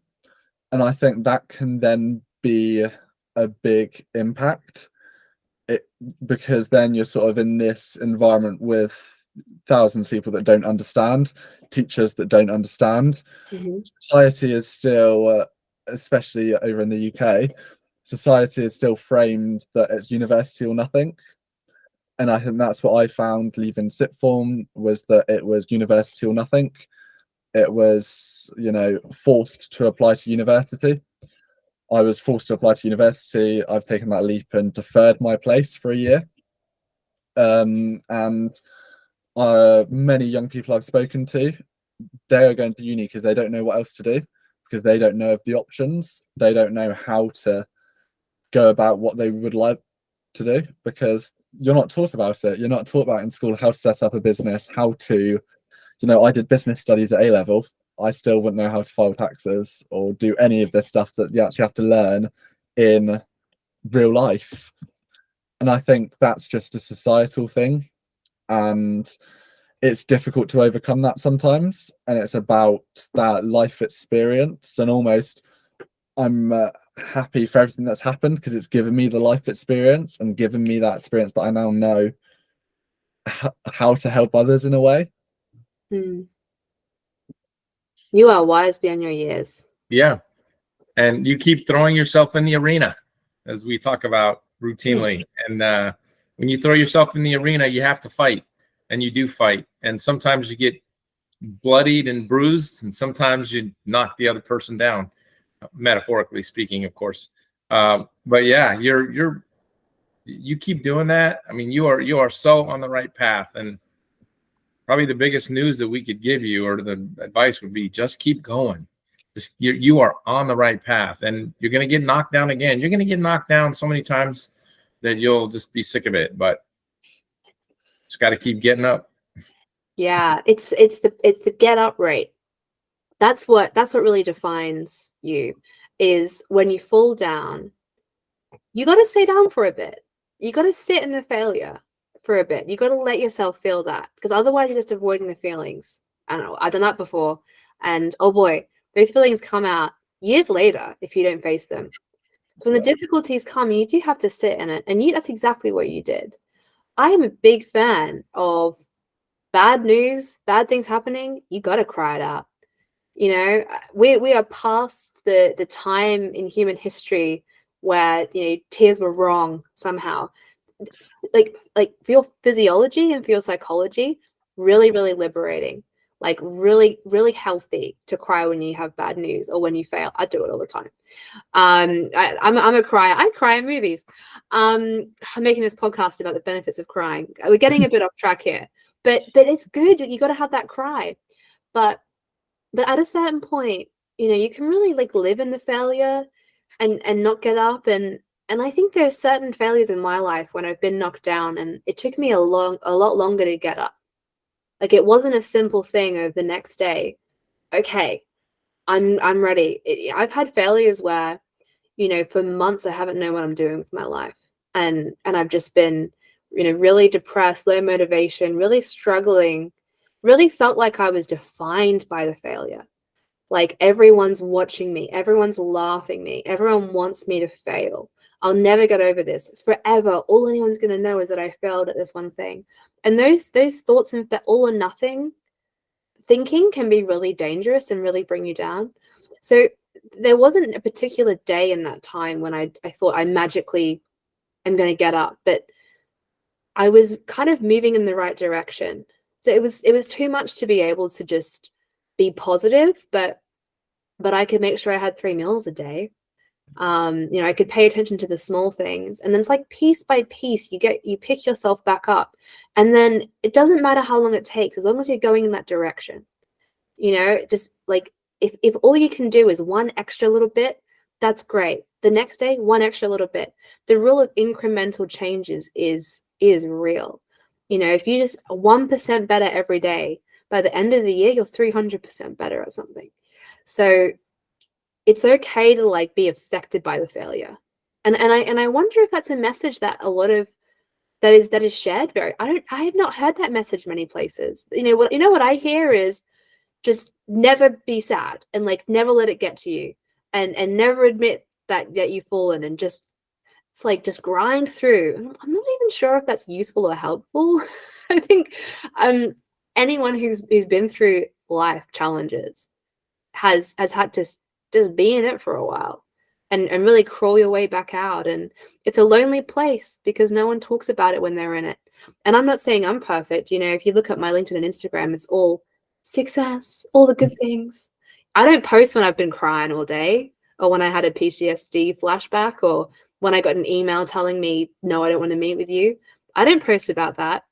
And I think that can then be a big impact, because then you're sort of in this environment with thousands of people that don't understand, teachers that don't understand. Mhm. Society is still, especially over in the UK, society is still framed that it's university or nothing. And I think that's what I found leaving sixth form, was that it was university or nothing. It was, you know, forced to apply to university. I was forced to apply to university. I've taken that leap and deferred my place for a year. And many young people I've spoken to, they are going to uni because they don't know what else to do, because they don't know of the options. They don't know how to go about what they would like to do, because you're not taught about it. You're not taught about in school how to set up a business, how to, you know, I did business studies at A level. I still wouldn't know how to file taxes or do any of this stuff that you actually have to learn in real life. And I think that's just a societal thing. And it's difficult to overcome that sometimes. And it's about that life experience. And almost I'm happy for everything that's happened, because it's given me the life experience and given me that experience that I now know how to help others in a way. Mm. You are wise beyond your years. Yeah. And you keep throwing yourself in the arena, as we talk about routinely. And when you throw yourself in the arena, you have to fight, and you do fight. And sometimes you get bloodied and bruised, and sometimes you knock the other person down, metaphorically speaking, of course. But yeah, you keep doing that. I mean, you are so on the right path. And probably the biggest news that we could give you, or the advice would be, just keep going. Just, you are on the right path, and you're going to get knocked down again. You're going to get knocked down so many times that you'll just be sick of it, but just got to keep getting up. Yeah, it's the get up rate. That's what really defines you, is when you fall down, you got to stay down for a bit. You got to sit in the failure for a bit. You got to let yourself feel that, because otherwise you're just avoiding the feelings. I don't know. I've done that before, and oh boy, those feelings come out years later if you don't face them. So when the difficulties come, you do have to sit in it, and that's exactly what you did. I am a big fan of bad news, bad things happening. You got to cry it out. You know, we are past the time in human history where, you know, tears were wrong somehow. Like for your physiology and for your psychology, really, really liberating. Like really, really healthy to cry when you have bad news or when you fail. I do it all the time. I'm a crier. I cry in movies. I'm making this podcast about the benefits of crying. We're getting a bit off track here, but it's good. You got to have that cry, but at a certain point, you know, you can really like live in the failure and not get up. And I think there are certain failures in my life when I've been knocked down, and it took me a lot longer to get up. Like, it wasn't a simple thing of the next day, okay, I'm ready. I've had failures where, you know, for months I haven't known what I'm doing with my life. And I've just been, you know, really depressed, low motivation, really struggling, really felt like I was defined by the failure. Like everyone's watching me, everyone's laughing me, everyone wants me to fail. I'll never get over this forever. All anyone's going to know is that I failed at this one thing. And those thoughts of that all or nothing thinking can be really dangerous and really bring you down. So there wasn't a particular day in that time when I thought I magically am going to get up, but I was kind of moving in the right direction. So it was too much to be able to just be positive, but I could make sure I had 3 meals a day. I could pay attention to the small things, and then it's like piece by piece you pick yourself back up, and then it doesn't matter how long it takes as long as you're going in that direction. Just like if all you can do is one extra little bit, that's great. The next day, one extra little bit. The rule of incremental changes is real. If you just 1% better every day, by the end of the year, you're 300% better at something. So it's okay to like be affected by the failure. And I wonder if that's a message that a lot of that is shared I have not heard that message many places. What I hear is just never be sad and like never let it get to you and never admit that you've fallen and just it's like just grind through. I'm not even sure if that's useful or helpful. I think anyone who's been through life challenges has had to just be in it for a while and really crawl your way back out. And it's a lonely place because no one talks about it when they're in it. And I'm not saying I'm perfect. If you look at my LinkedIn and Instagram, it's all success, all the good things. I don't post when I've been crying all day or when I had a PTSD flashback or when I got an email telling me, no, I don't want to meet with you. I don't post about that.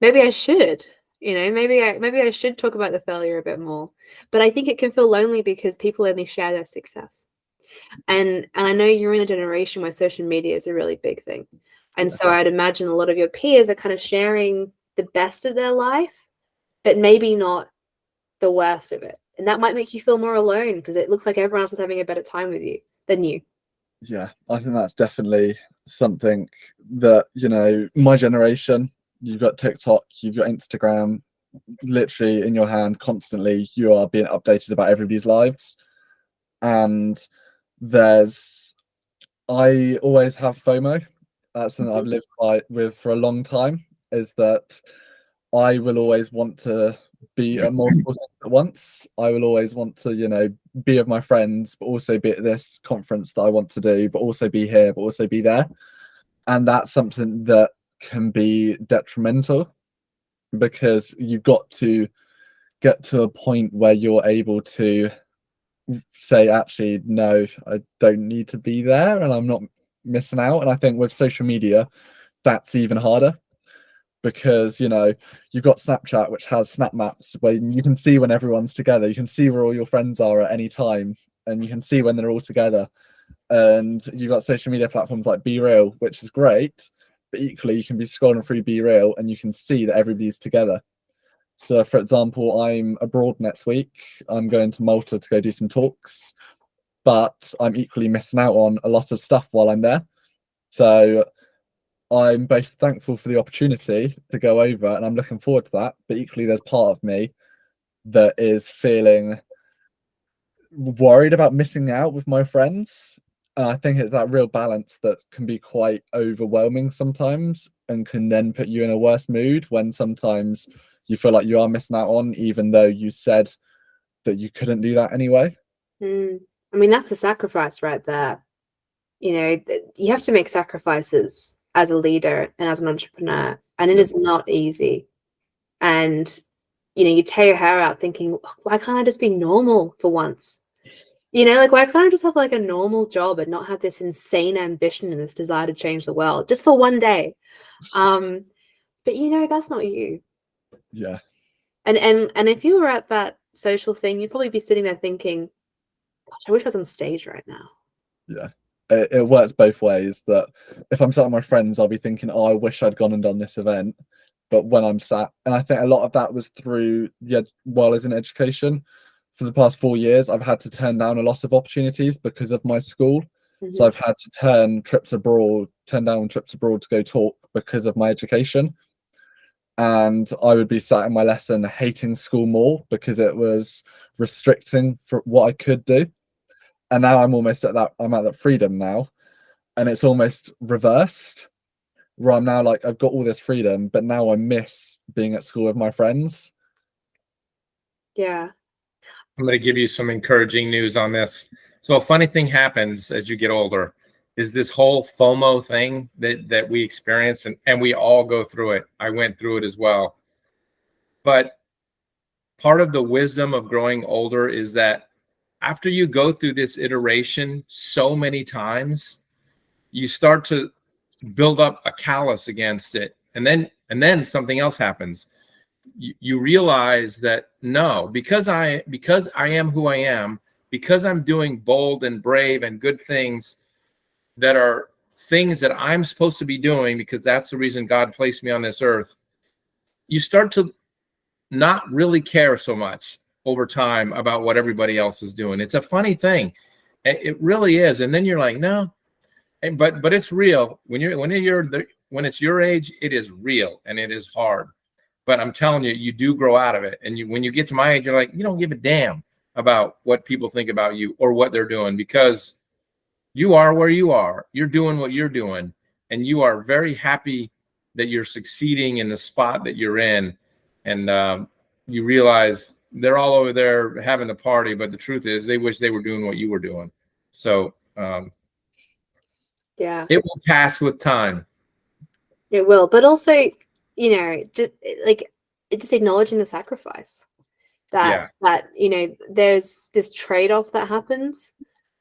Maybe I should. Maybe I should talk about the failure a bit more. But I think it can feel lonely because people only share their success. And I know you're in a generation where social media is a really big thing. And so I'd imagine a lot of your peers are kind of sharing the best of their life, but maybe not the worst of it. And that might make you feel more alone because it looks like everyone else is having a better time with you than you. Yeah, I think that's definitely something that, my generation, you've got TikTok, you've got Instagram, literally in your hand constantly. You are being updated about everybody's lives. And I always have FOMO. That's something I've lived with for a long time, is that I will always want to be at multiple things at once. I will always want to, be with my friends, but also be at this conference that I want to do, but also be here, but also be there. And that's something that can be detrimental because you've got to get to a point where you're able to say, actually, no, I don't need to be there and I'm not missing out. And I think with social media, that's even harder because, you've got Snapchat, which has snap maps where you can see when everyone's together. You can see where all your friends are at any time and you can see when they're all together. And you've got social media platforms like Be Real, which is great, but equally you can be scrolling through Be Real and you can see that everybody's together. So, for example, I'm abroad next week. I'm going to Malta to go do some talks, but I'm equally missing out on a lot of stuff while I'm there. So I'm both thankful for the opportunity to go over and I'm looking forward to that, but equally there's part of me that is feeling worried about missing out with my friends. And I think it's that real balance that can be quite overwhelming sometimes and can then put you in a worse mood when sometimes you feel like you are missing out on, even though you said that you couldn't do that anyway. I mean, that's a sacrifice right there. You have to make sacrifices as a leader and as an entrepreneur, and it is not easy. And, you tear your hair out thinking, why can't I just be normal for once? Why can't I just have like a normal job and not have this insane ambition and this desire to change the world just for one day? But that's not you. Yeah. And if you were at that social thing, you'd probably be sitting there thinking, gosh, I wish I was on stage right now. Yeah. It works both ways, that if I'm sat with my friends, I'll be thinking, oh, I wish I'd gone and done this event. But when I'm sat, and I think a lot of that was through, while I was in education, for the past 4 years, I've had to turn down a lot of opportunities because of my school. So I've had to turn down trips abroad to go talk because of my education. and I would be sat in my lesson hating school more because it was restricting for what I could do. And now I'm almost at that freedom now, and it's almost reversed, where I'm now like, I've got all this freedom, but now I miss being at school with my friends. Yeah. I'm going to give you some encouraging news on this. So a funny thing happens as you get older is this whole FOMO thing that we experience, and we all go through it. I went through it as well. But part of the wisdom of growing older is that after you go through this iteration so many times, you start to build up a callus against it. And then something else happens. You realize that no, because I am who I am, because I'm doing bold and brave and good things that are things that I'm supposed to be doing, because that's the reason God placed me on this earth, you start to not really care so much over time about what everybody else is doing. It's a funny thing. It really is. And then you're like, no, but it's real. When it's your age, it is real and it is hard. But I'm telling you, you do grow out of it. And when you get to my age, you're like, you don't give a damn about what people think about you or what they're doing, because you are where you are. You're doing what you're doing. And you are very happy that you're succeeding in the spot that you're in. And you realize they're all over there having the party. But the truth is, they wish they were doing what you were doing. So Yeah. it will pass with time. It will. But also, just acknowledging the sacrifice that there's this trade-off that happens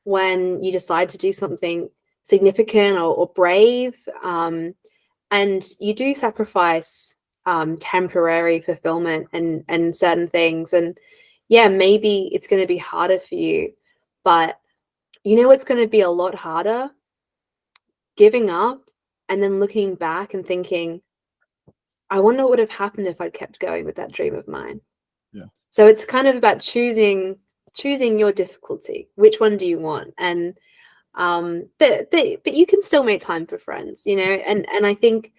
when you decide to do something significant or brave, and you do sacrifice temporary fulfillment and certain things, and maybe it's going to be harder for you, but it's going to be a lot harder giving up and then looking back and thinking, I wonder what would have happened if I'd kept going with that dream of mine. Yeah. So it's kind of about choosing your difficulty. Which one do you want? And but you can still make time for friends, and I think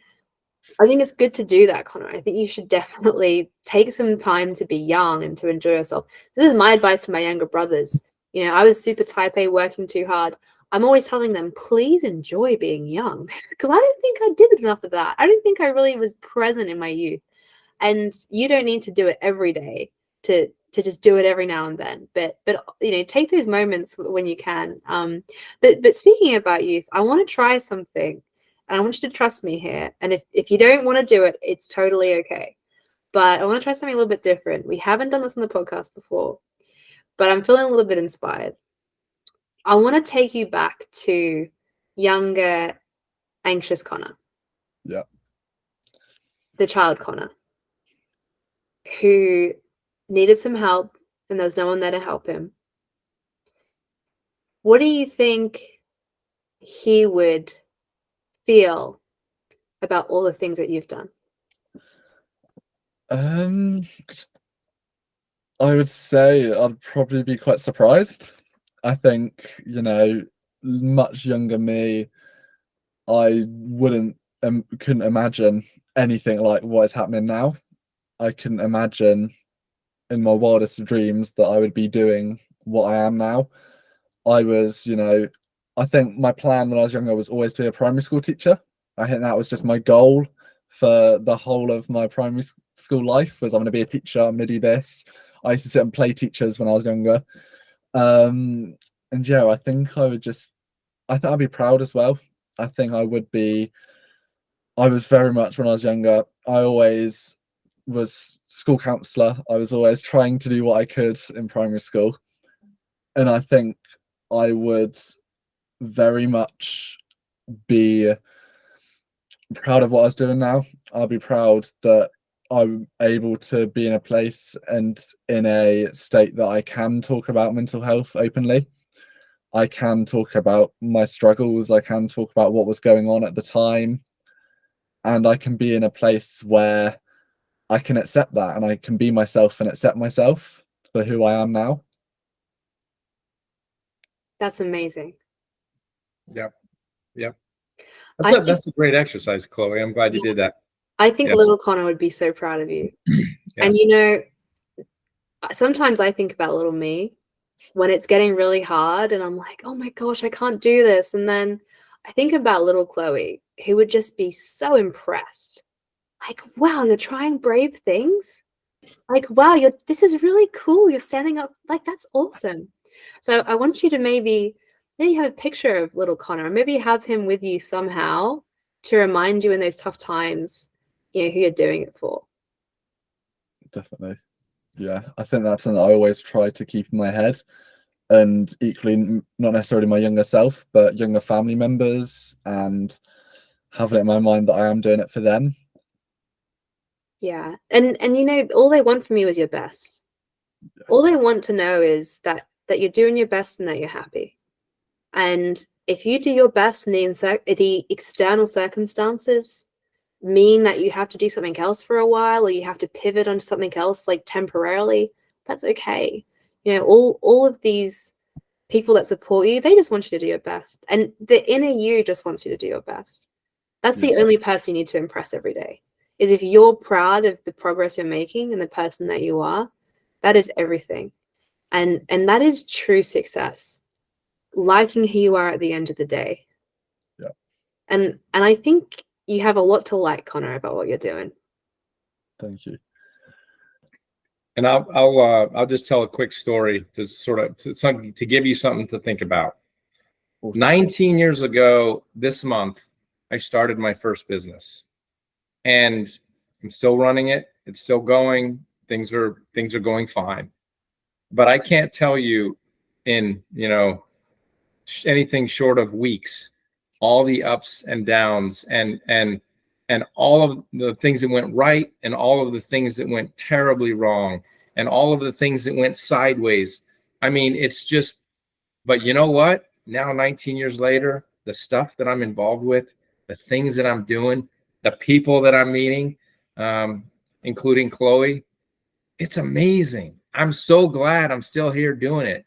it's good to do that, Conor. I think you should definitely take some time to be young and to enjoy yourself. This is my advice to my younger brothers. I was super type A, working too hard. I'm always telling them, please enjoy being young, because I don't think I did enough of that. I don't think I really was present in my youth. And you don't need to do it every day to just do it every now and then. But take those moments when you can. But speaking about youth, I want to try something, and I want you to trust me here. And if you don't want to do it, it's totally okay. But I want to try something a little bit different. We haven't done this on the podcast before, but I'm feeling a little bit inspired. I want to take you back to younger, anxious Conor. Yeah. The child Conor, who needed some help and there's no one there to help him. What do you think he would feel about all the things that you've done? I would say I'd probably be quite surprised. I think, much younger me, I couldn't imagine anything like what is happening now. I couldn't imagine in my wildest dreams that I would be doing what I am now. I was, I think my plan when I was younger was always to be a primary school teacher. I think that was just my goal for the whole of my primary school life, was I'm going to be a teacher, I'm going to do this. I used to sit and play teachers when I was younger. And I think I'd be proud as well. I think I was very much, when I was younger, I always was school counsellor. I was always trying to do what I could in primary school. And I think I would very much be proud of what I was doing now. I'll be proud that I'm able to be in a place and in a state that I can talk about mental health openly. I can talk about my struggles. I can talk about what was going on at the time. And I can be in a place where I can accept that, and I can be myself and accept myself for who I am now. That's amazing. Yep. That's a great exercise, Chloe. I'm glad you did that. I think Yes. little Connor would be so proud of you. Yes. And sometimes I think about little me when it's getting really hard and I'm like, oh my gosh, I can't do this. And then I think about little Chloe, who would just be so impressed. Like, wow, you're trying brave things. Like, wow, this is really cool. You're standing up. Like, that's awesome. So I want you to maybe have a picture of little Connor, or maybe have him with you somehow to remind you in those tough times, who you're doing it for. Definitely. Yeah, I think that's something I always try to keep in my head, and equally not necessarily my younger self, but younger family members, and having it in my mind that I am doing it for them. Yeah. And all they want from you is your best. All they want to know is that you're doing your best and that you're happy. And if you do your best and the external circumstances mean that you have to do something else for a while, or you have to pivot onto something else like temporarily, that's okay. All of these people that support you, they just want you to do your best. And the inner you just wants you to do your best. That's the only person you need to impress every day. Is if you're proud of the progress you're making and the person that you are, that is everything. And that is true success. Liking who you are at the end of the day. Yeah. And I think you have a lot to like, Connor, about what you're doing. Thank you. And I'll just tell a quick story to give you something to think about. Awesome. 19 years ago this month, I started my first business, and I'm still running it. It's still going. Things are going fine. But I can't tell you in, anything short of weeks, all the ups and downs and all of the things that went right and all of the things that went terribly wrong and all of the things that went sideways. I mean, it's just, but you know what? Now, 19 years later, the stuff that I'm involved with, the things that I'm doing, the people that I'm meeting, including Chloe, it's amazing. I'm so glad I'm still here doing it.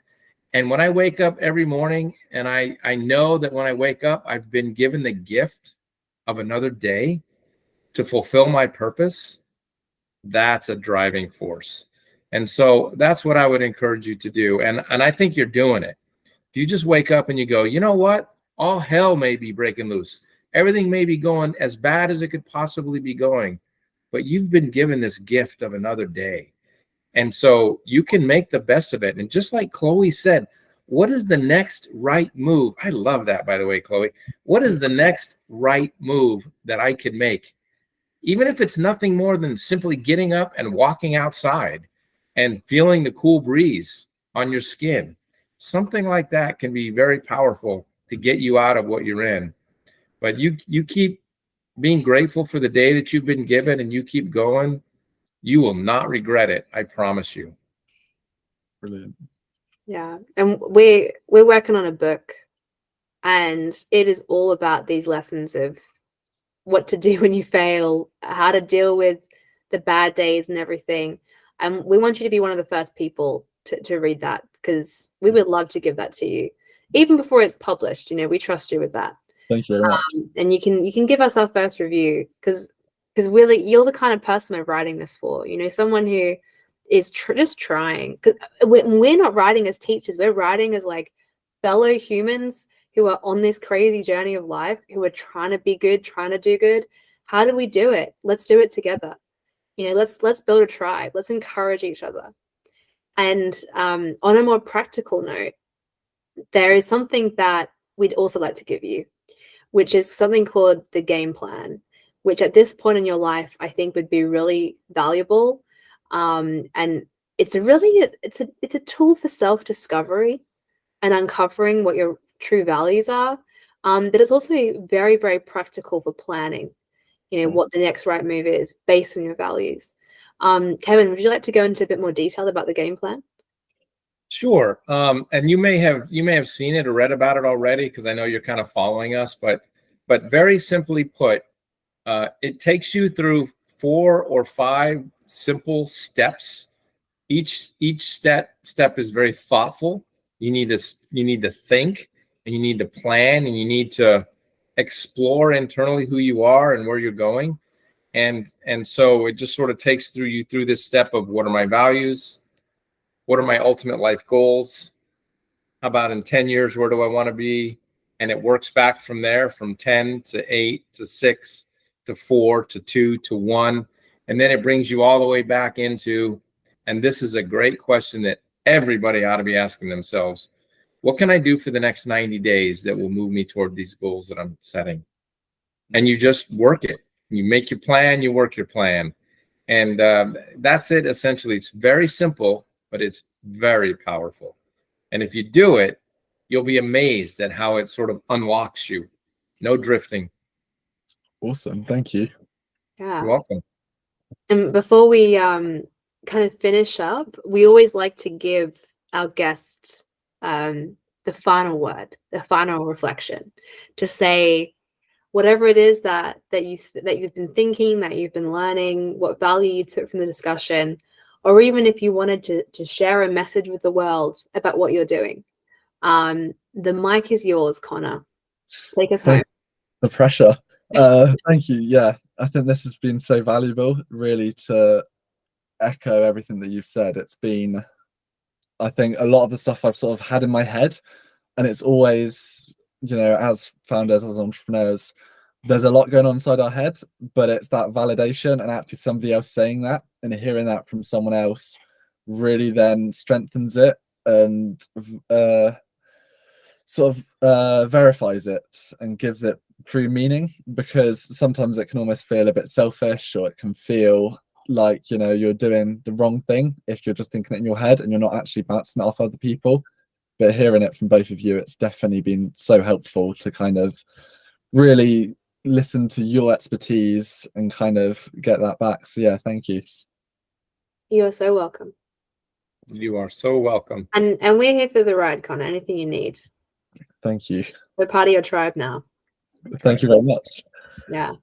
And when I wake up every morning, and I know that when I wake up, I've been given the gift of another day to fulfill my purpose, that's a driving force. And so that's what I would encourage you to do. And I think you're doing it. If you just wake up and you go, you know what? All hell may be breaking loose. Everything may be going as bad as it could possibly be going, but you've been given this gift of another day. And so you can make the best of it. And just like Chloe said, what is the next right move? I love that, by the way, Chloe. What is the next right move that I could make? Even if it's nothing more than simply getting up and walking outside and feeling the cool breeze on your skin. Something like that can be very powerful to get you out of what you're in. But you keep being grateful for the day that you've been given, and you keep going. You will not regret it. I promise you. Brilliant. Yeah. And we're working on a book, and it is all about these lessons of what to do when you fail, how to deal with the bad days and everything. And we want you to be one of the first people to read that, because we would love to give that to you even before it's published. We trust you with that. Thank you very much. And you can give us our first review, because really, you're the kind of person we're writing this for. Someone who is just trying. Because we're not writing as teachers, we're writing as like fellow humans who are on this crazy journey of life, who are trying to be good, trying to do good. How do we do it? Let's do it together. Let's build a tribe. Let's encourage each other. And on a more practical note, there is something that we'd also like to give you, which is something called the game plan, which at this point in your life, I think would be really valuable. And it's a tool for self-discovery and uncovering what your true values are. But it's also very, very practical for planning, what the next right move is based on your values. Kevin, would you like to go into a bit more detail about the game plan? Sure. And you may have seen it or read about it already, because I know you're kind of following us, but very simply put, it takes you through 4 or 5 simple steps. Each step is very thoughtful. You need to think, and you need to plan, and you need to explore internally who you are and where you're going. And so it just sort of takes you through this step of, what are my values? What are my ultimate life goals? How about in 10 years, where do I want to be? And it works back from there, from 10 to 8 to 6 to 4 to 2 to 1. And then it brings you all the way back into, and this is a great question that everybody ought to be asking themselves: what can I do for the next 90 days that will move me toward these goals that I'm setting? And you just work it. You make your plan, you work your plan. And that's it, essentially. It's very simple, but it's very powerful. And if you do it, you'll be amazed at how it sort of unlocks you. No drifting. Awesome. Thank you. Yeah. You're welcome. And before we kind of finish up, we always like to give our guests the final word, the final reflection, to say whatever it is that you've been thinking, that you've been learning, what value you took from the discussion, or even if you wanted to share a message with the world about what you're doing. The mic is yours, Conor. Take us home. The pressure. Thank you. Yeah, I think this has been so valuable, really, to echo everything that you've said. It's been, I think, a lot of the stuff I've sort of had in my head, and it's always, as founders, as entrepreneurs, there's a lot going on inside our head, but it's that validation and actually somebody else saying that and hearing that from someone else really then strengthens it and verifies it and gives it true meaning, because sometimes it can almost feel a bit selfish, or it can feel like you're doing the wrong thing if you're just thinking it in your head and you're not actually bouncing it off other people. But hearing it from both of you, it's definitely been so helpful to kind of really listen to your expertise and kind of get that back. So yeah, thank you. You are so welcome. You are so welcome. And we're here for the ride, Conor. Anything you need. Thank you. We're part of your tribe now. Thank you very much. Yeah.